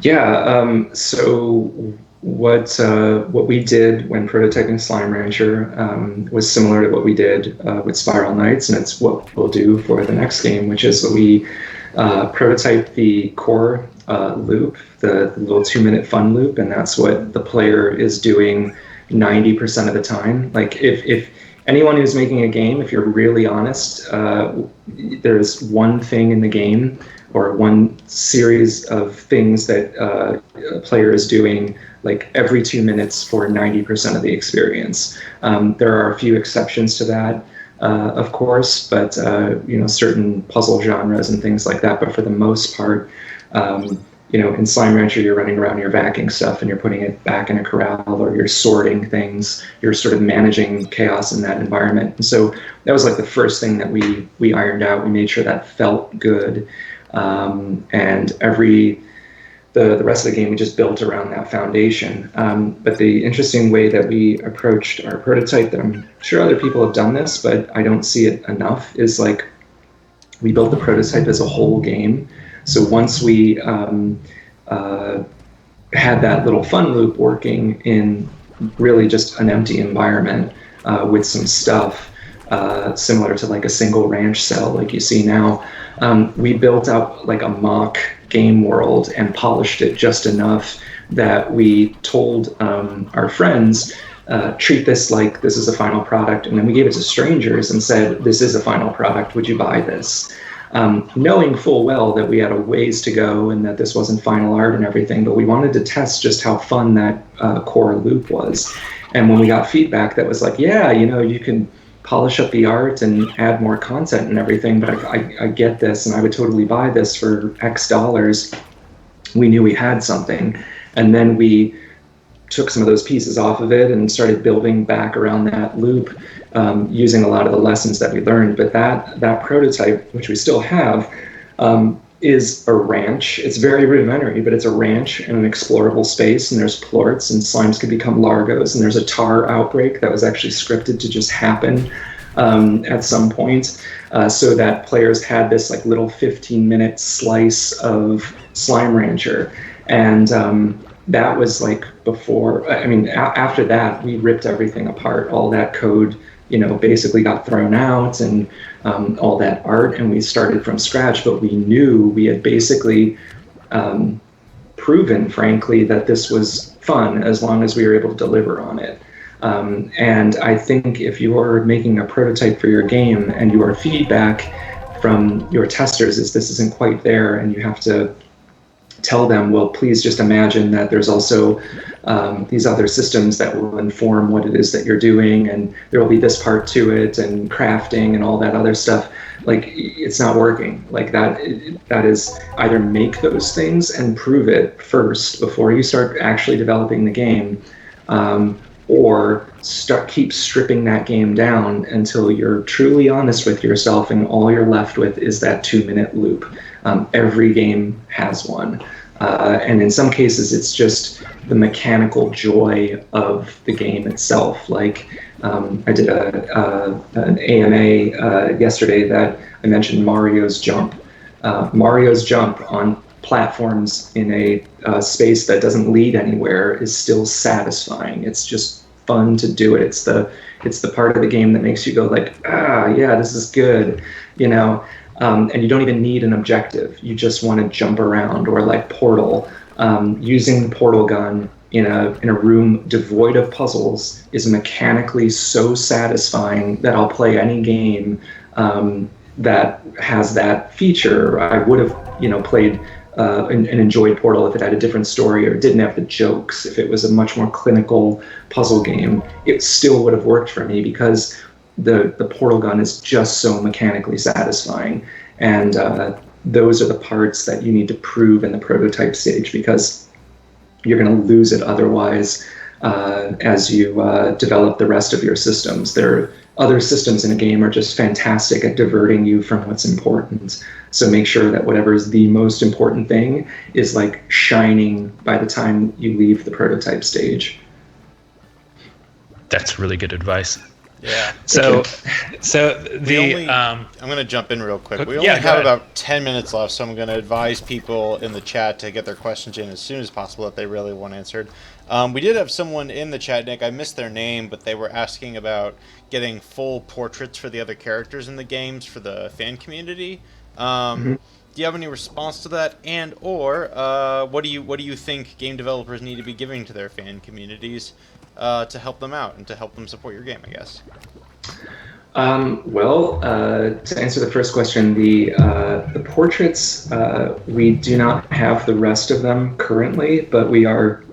Yeah. So what we did when prototyping Slime Rancher was similar to what we did with Spiral Knights, and it's what we'll do for the next game, which is we prototype the core loop, the little 2-minute fun loop, and that's what the player is doing 90% of the time. Like if anyone who's making a game, if you're really honest, there's one thing in the game or one series of things that a player is doing like every 2 minutes for 90% of the experience. There are a few exceptions to that, of course, but certain puzzle genres and things like that. But for the most part, in Slime Rancher, you're running around, you're vacuuming stuff, and you're putting it back in a corral, or you're sorting things. You're sort of managing chaos in that environment. And so that was like the first thing that we ironed out. We made sure that felt good, and the rest of the game we just built around that foundation. But the interesting way that we approached our prototype, that I'm sure other people have done this, but I don't see it enough, is like we built the prototype as a whole game. So once we had that little fun loop working in really just an empty environment, with some stuff similar to like a single ranch cell like you see now. We built up like a mock game world and polished it just enough that we told our friends, treat this like this is a final product, and then we gave it to strangers and said, this is a final product, would you buy this? Knowing full well that we had a ways to go and that this wasn't final art and everything, but we wanted to test just how fun that core loop was. And when we got feedback that was like, yeah, you can polish up the art and add more content and everything, but I get this and I would totally buy this for X dollars, we knew we had something. And then we took some of those pieces off of it and started building back around that loop, using a lot of the lessons that we learned. But that prototype, which we still have, is a ranch. It's very rudimentary, but it's a ranch in an explorable space, and there's plorts, and slimes can become largos, and there's a tar outbreak that was actually scripted to just happen at some point, so that players had this like little 15-minute slice of Slime Rancher. And that was like before, after that, we ripped everything apart. All that code, basically got thrown out, and all that art, and we started from scratch. But we knew we had basically proven, frankly, that this was fun as long as we were able to deliver on it. And I think if you're making a prototype for your game and your feedback from your testers is this isn't quite there, and you have to tell them, well, please just imagine that there's also these other systems that will inform what it is that you're doing, and there will be this part to it, and crafting and all that other stuff. Like, it's not working. Like that is either make those things and prove it first before you start actually developing the game, or keep stripping that game down until you're truly honest with yourself and all you're left with is that 2-minute loop. Every game has one. And in some cases, it's just the mechanical joy of the game itself. Like, I did an AMA yesterday that I mentioned Mario's Jump. Mario's Jump on platforms in a space that doesn't lead anywhere is still satisfying. It's just fun to do it. It's the part of the game that makes you go like, yeah, this is good, and you don't even need an objective. You just want to jump around, or like Portal. Using the portal gun in a room devoid of puzzles is mechanically so satisfying that I'll play any game that has that feature. I would have, played and enjoyed Portal if it had a different story or didn't have the jokes. If it was a much more clinical puzzle game, it still would have worked for me because the portal gun is just so mechanically satisfying. And those are the parts that you need to prove in the prototype stage, because you're going to lose it otherwise as you develop the rest of your systems. Other systems in a game are just fantastic at diverting you from what's important. So make sure that whatever is the most important thing is like shining by the time you leave the prototype stage. That's really good advice. Yeah. So I'm going to jump in real quick. We only have about 10 minutes left, so I'm going to advise people in the chat to get their questions in as soon as possible if they really want answered. We did have someone in the chat, Nick. I missed their name, but they were asking about getting full portraits for the other characters in the games for the fan community. Do you have any response to that? And or what do you think game developers need to be giving to their fan communities to help them out and to help them support your game, I guess? To answer the first question, the portraits, we do not have the rest of them currently, but we are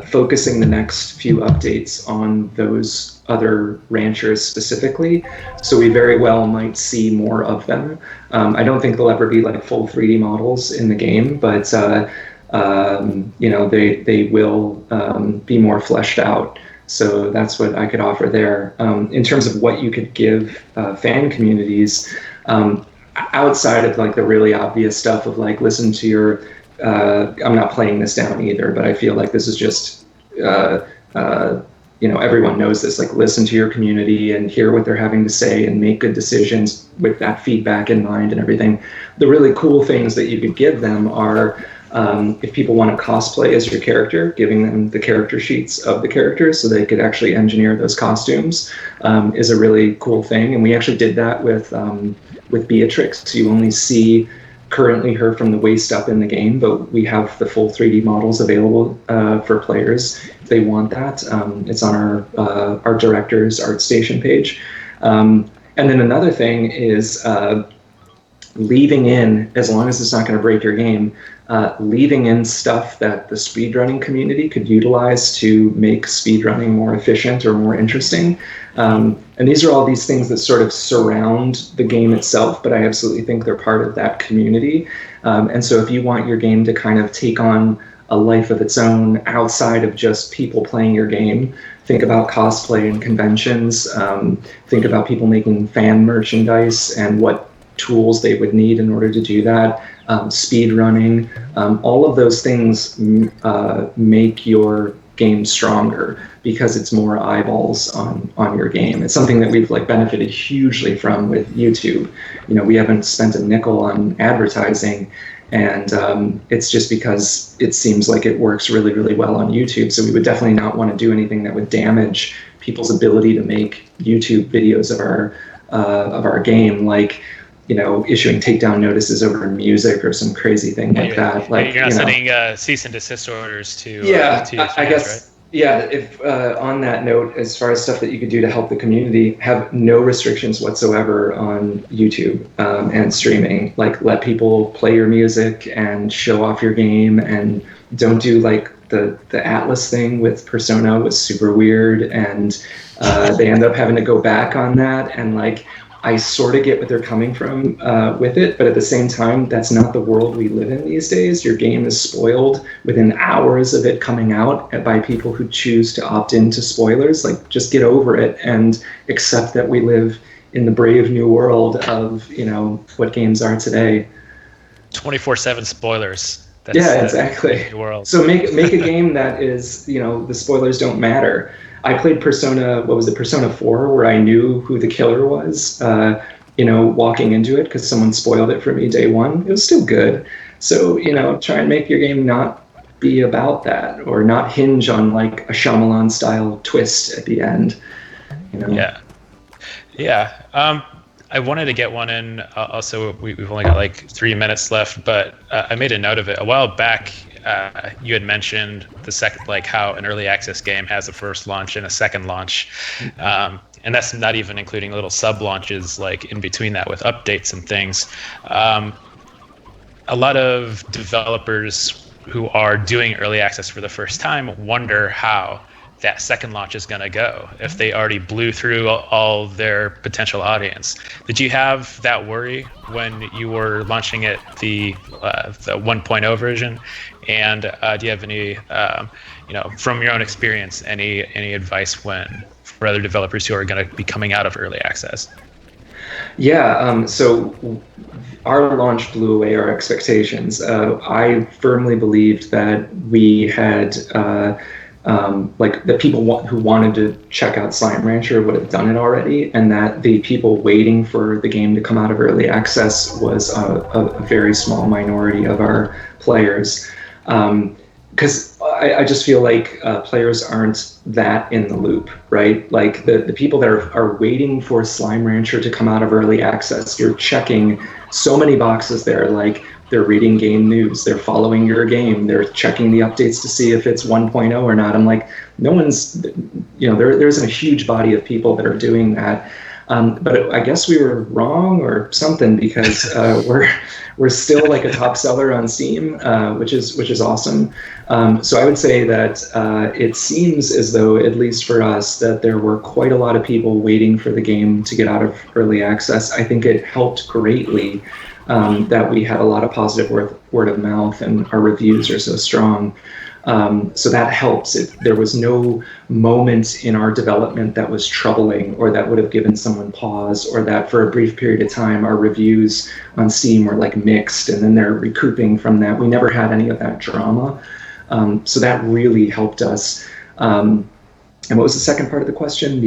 focusing the next few updates on those other ranchers specifically, so we very well might see more of them. I don't think they'll ever be like full 3D models in the game, but they will be more fleshed out. So that's what I could offer there. In terms of what you could give fan communities, outside of like the really obvious stuff of like listen to your, I'm not playing this down either, but I feel like this is just, everyone knows this, like listen to your community and hear what they're having to say and make good decisions with that feedback in mind and everything. The really cool things that you could give them are If people want to cosplay as your character, giving them the character sheets of the characters so they could actually engineer those costumes is a really cool thing. And we actually did that with Beatrix. So you only see currently her from the waist up in the game, but we have the full 3D models available for players if they want that. It's on our director's ArtStation page. And then another thing is leaving in, as long as it's not going to break your game, leaving in stuff that the speedrunning community could utilize to make speedrunning more efficient or more interesting. And these are all these things that sort of surround the game itself, but I absolutely think they're part of that community. And so if you want your game to kind of take on a life of its own outside of just people playing your game, think about cosplay and conventions, think about people making fan merchandise and what tools they would need in order to do that, speed running, all of those things make your game stronger because it's more eyeballs on your game. It's something that we've benefited hugely from with YouTube. We haven't spent a nickel on advertising, and it's just because it seems like it works really, really well on YouTube. So we would definitely not want to do anything that would damage people's ability to make YouTube videos of our game, like issuing takedown notices over music or some crazy thing like that. You're not sending cease and desist orders to I guess, right? Yeah, if on that note, as far as stuff that you could do to help the community, have no restrictions whatsoever on YouTube and streaming. Let people play your music and show off your game, and don't do the Atlas thing with Persona was super weird, and they end up having to go back on that, and I sort of get what they're coming from with it, but at the same time, that's not the world we live in these days. Your game is spoiled within hours of it coming out by people who choose to opt into spoilers. Just get over it and accept that we live in the brave new world of, what games are today. 24/7 spoilers. That's exactly. The world. So make a game that is, the spoilers don't matter. I played Persona 4, where I knew who the killer was, walking into it because someone spoiled it for me day one. It was still good. So, try and make your game not be about that, or not hinge on a Shyamalan style twist at the end. Yeah. I wanted to get one in. Also, we've only got 3 minutes left, but I made a note of it a while back. You had mentioned the second, how an early access game has a first launch and a second launch, and that's not even including little sub launches in between that with updates and things. A lot of developers who are doing early access for the first time wonder how that second launch is going to go if they already blew through all their potential audience. Did you have that worry when you were launching it, the 1.0 version? And do you have any, from your own experience, any advice for other developers who are going to be coming out of early access? Yeah, so our launch blew away our expectations. I firmly believed that we had the people who wanted to check out Slime Rancher would have done it already, and that the people waiting for the game to come out of early access was a very small minority of our players. Because I just feel players aren't that in the loop, right? The people that are waiting for Slime Rancher to come out of early access, you're checking so many boxes there, they're reading game news, they're following your game, they're checking the updates to see if it's 1.0 or not. I'm no one's, there isn't a huge body of people that are doing that. But I guess we were wrong or something, because we're still a top seller on Steam, which is awesome. So I would say that it seems as though, at least for us, that there were quite a lot of people waiting for the game to get out of early access. I think it helped greatly that we had a lot of positive word of mouth, and our reviews are so strong. So that helps. There was no moment in our development that was troubling, or that would have given someone pause, or that for a brief period of time our reviews on Steam were mixed and then they're recouping from that. We never had any of that drama. So that really helped us. And what was the second part of the question?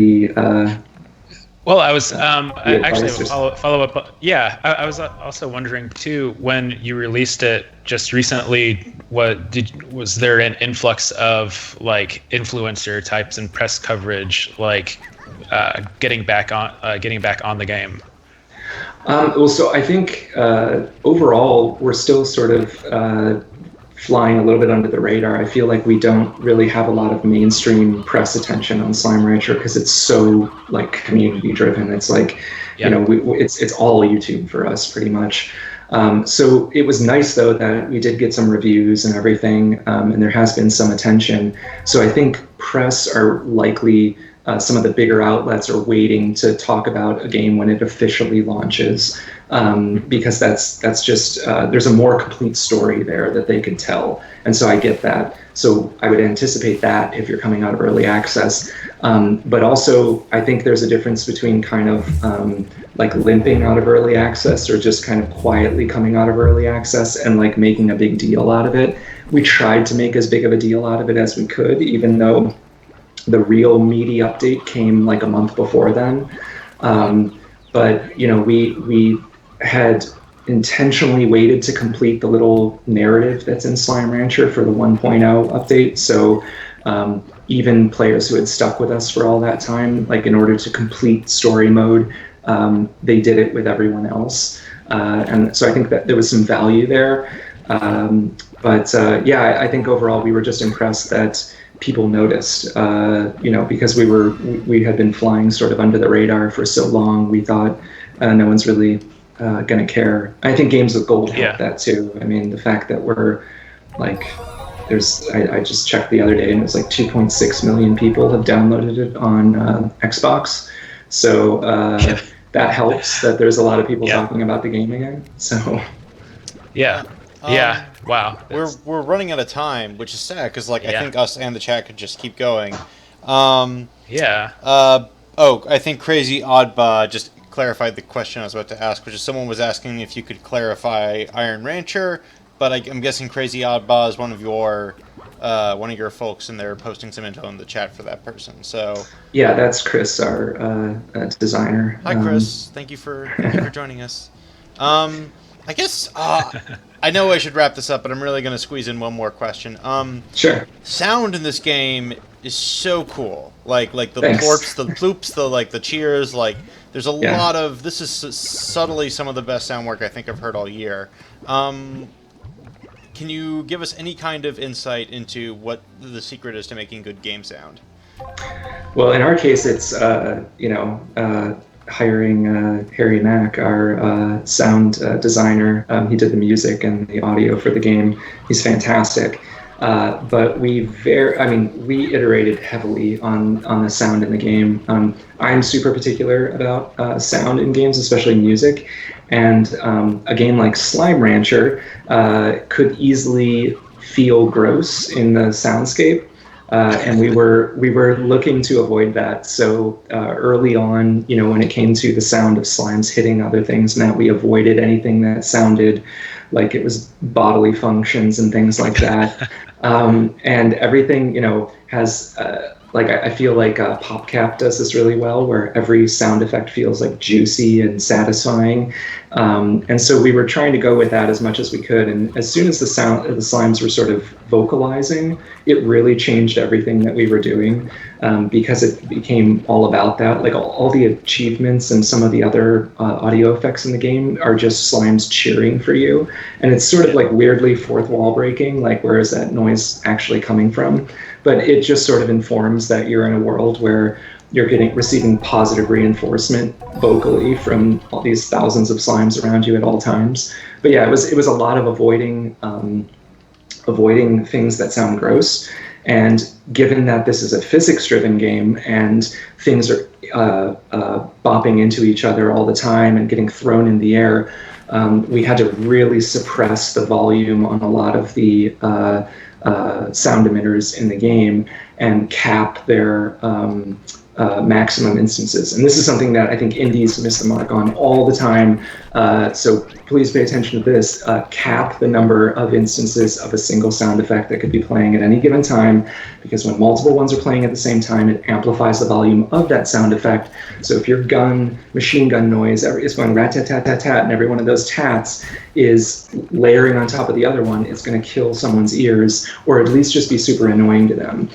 Well, I was The actually advice follow up. Yeah, I was also wondering too, when you released it just recently, was there an influx of like influencer types and press coverage, like getting back on the game? Well, so I think overall we're still sort of flying a little bit under the radar. I feel like we don't really have a lot of mainstream press attention on Slime Rancher because it's so like community driven. It's like, you know, it's all YouTube for us pretty much. So it was nice though that we did get some reviews and everything, and there has been some attention. So I think press are likely some of the bigger outlets are waiting to talk about a game when it officially launches, because that's just there's a more complete story there that they could tell, and so I get that. So I would anticipate that if you're coming out of early access, but also I think there's a difference between kind of like limping out of early access or just kind of quietly coming out of early access and like making a big deal out of it. We tried to make as big of a deal out of it as we could, even though the real meaty update came like a month before then. But you know, we had intentionally waited to complete the little narrative that's in Slime Rancher for the 1.0 update. So even players who had stuck with us for all that time, like in order to complete story mode, they did it with everyone else. And so I think that there was some value there. But yeah, I think overall we were just impressed that people noticed, you know, because we had been flying sort of under the radar for so long. We thought no one's really going to care. I think Games with Gold helped that too. I mean, the fact that we're like, I just checked the other day and it was like 2.6 million people have downloaded it on Xbox. So that helps that there's a lot of people talking about the game again. So yeah. Wow. We're running out of time, which is sad because like I think us and the chat could just keep going. I think Crazy Oddba just clarified the question I was about to ask, which is someone was asking if you could clarify Iron Rancher, but I'm guessing Crazy Oddba is one of your folks, and they're posting some info in the chat for that person. So yeah, that's Chris, our designer. Hi, Chris. Thank you for joining us. I guess I know I should wrap this up, but I'm really going to squeeze in one more question. Sure. Sound in this game is so cool. Like the Thanks. plorps, the ploops, the cheers. Like there's a lot of this is subtly some of the best sound work I think I've heard all year. Can you give us any kind of insight into what the secret is to making good game sound? Well, in our case, it's hiring Harry Mack, our sound designer. He did the music and the audio for the game. He's fantastic. But we iterated heavily on the sound in the game. I'm super particular about sound in games, especially music. And a game like Slime Rancher could easily feel gross in the soundscape. And we were looking to avoid that. So early on, you know, when it came to the sound of slimes hitting other things, now we avoided anything that sounded like it was bodily functions and things like that. And everything, you know, has I feel like PopCap does this really well, where every sound effect feels like juicy and satisfying. And so we were trying to go with that as much as we could. And as soon as the slimes were sort of vocalizing, it really changed everything that we were doing, because it became all about that. Like all the achievements and some of the other audio effects in the game are just slimes cheering for you. And it's sort of like weirdly fourth wall breaking, like where is that noise actually coming from? But it just sort of informs that you're in a world where you're receiving positive reinforcement vocally from all these thousands of slimes around you at all times. But yeah, it was a lot of avoiding things that sound gross. And given that this is a physics-driven game and things are bopping into each other all the time and getting thrown in the air, we had to really suppress the volume on a lot of the sound emitters in the game and cap their maximum instances. And this is something that I think indies miss the mark on all the time. So please pay attention to this. Cap the number of instances of a single sound effect that could be playing at any given time, because when multiple ones are playing at the same time, it amplifies the volume of that sound effect. So if your machine gun noise is going rat-tat-tat-tat-tat, and every one of those tats is layering on top of the other one, it's going to kill someone's ears, or at least just be super annoying to them.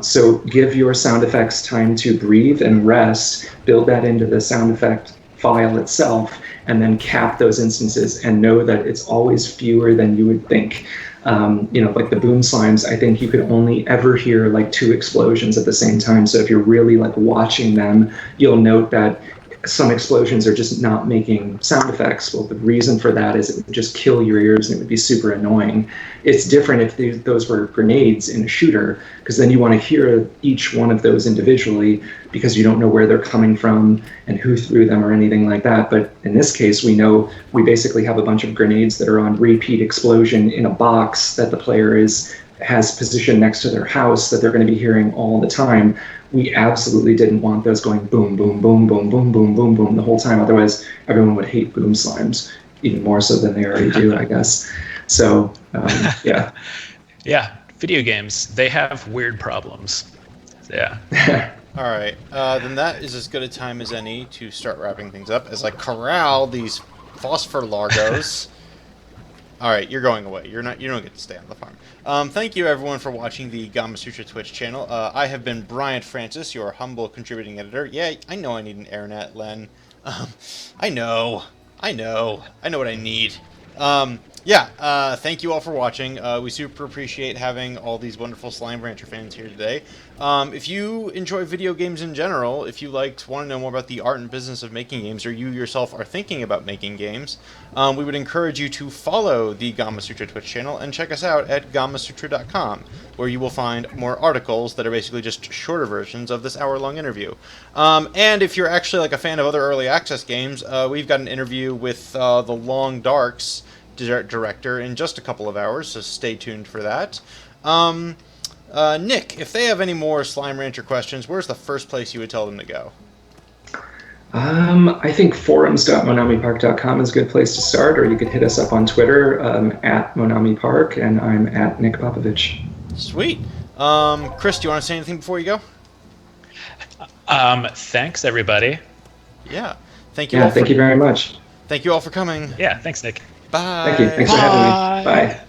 So give your sound effects time to breathe and rest, build that into the sound effect file itself, and then cap those instances and know that it's always fewer than you would think. Like the boom slimes, I think you could only ever hear like 2 explosions at the same time. So if you're really like watching them, you'll note that some explosions are just not making sound effects. Well, the reason for that is it would just kill your ears and it would be super annoying. It's different if those were grenades in a shooter, because then you want to hear each one of those individually, because you don't know where they're coming from and who threw them or anything like that. But in this case, we know we basically have a bunch of grenades that are on repeat explosion in a box that the player has positioned next to their house that they're going to be hearing all the time. We absolutely didn't want those going boom, boom, boom, boom, boom, boom, boom, boom the whole time. Otherwise, everyone would hate boom slimes even more so than they already do, I guess. So, yeah. Yeah, video games, they have weird problems. Yeah. All right, then that is as good a time as any to start wrapping things up as I corral these phosphor largos. All right, you're going away. You don't get to stay on the farm. Thank you, everyone, for watching the Gamasutra Twitch channel. I have been Bryant Francis, your humble contributing editor. Yeah, I know I need an AirNet, Len. I know what I need. Thank you all for watching. We super appreciate having all these wonderful Slime Rancher fans here today. If you enjoy video games in general, if you want to know more about the art and business of making games, or you yourself are thinking about making games, we would encourage you to follow the Gamasutra Twitch channel and check us out at gamasutra.com, where you will find more articles that are basically just shorter versions of this hour-long interview. And if you're actually like a fan of other early access games, we've got an interview with The Long Dark's director in just a couple of hours, so stay tuned for that. Nick, if they have any more Slime Rancher questions, where's the first place you would tell them to go? I think forums.monamipark.com is a good place to start, or you could hit us up on Twitter at monamipark, and I'm at Nick Popovich. Sweet. Chris, do you want to say anything before you go? Thanks, everybody. Yeah. Thank you. Yeah, thank you very much. Thank you all for coming. Yeah, thanks, Nick. Bye. Thank you. Thanks for having me. Bye.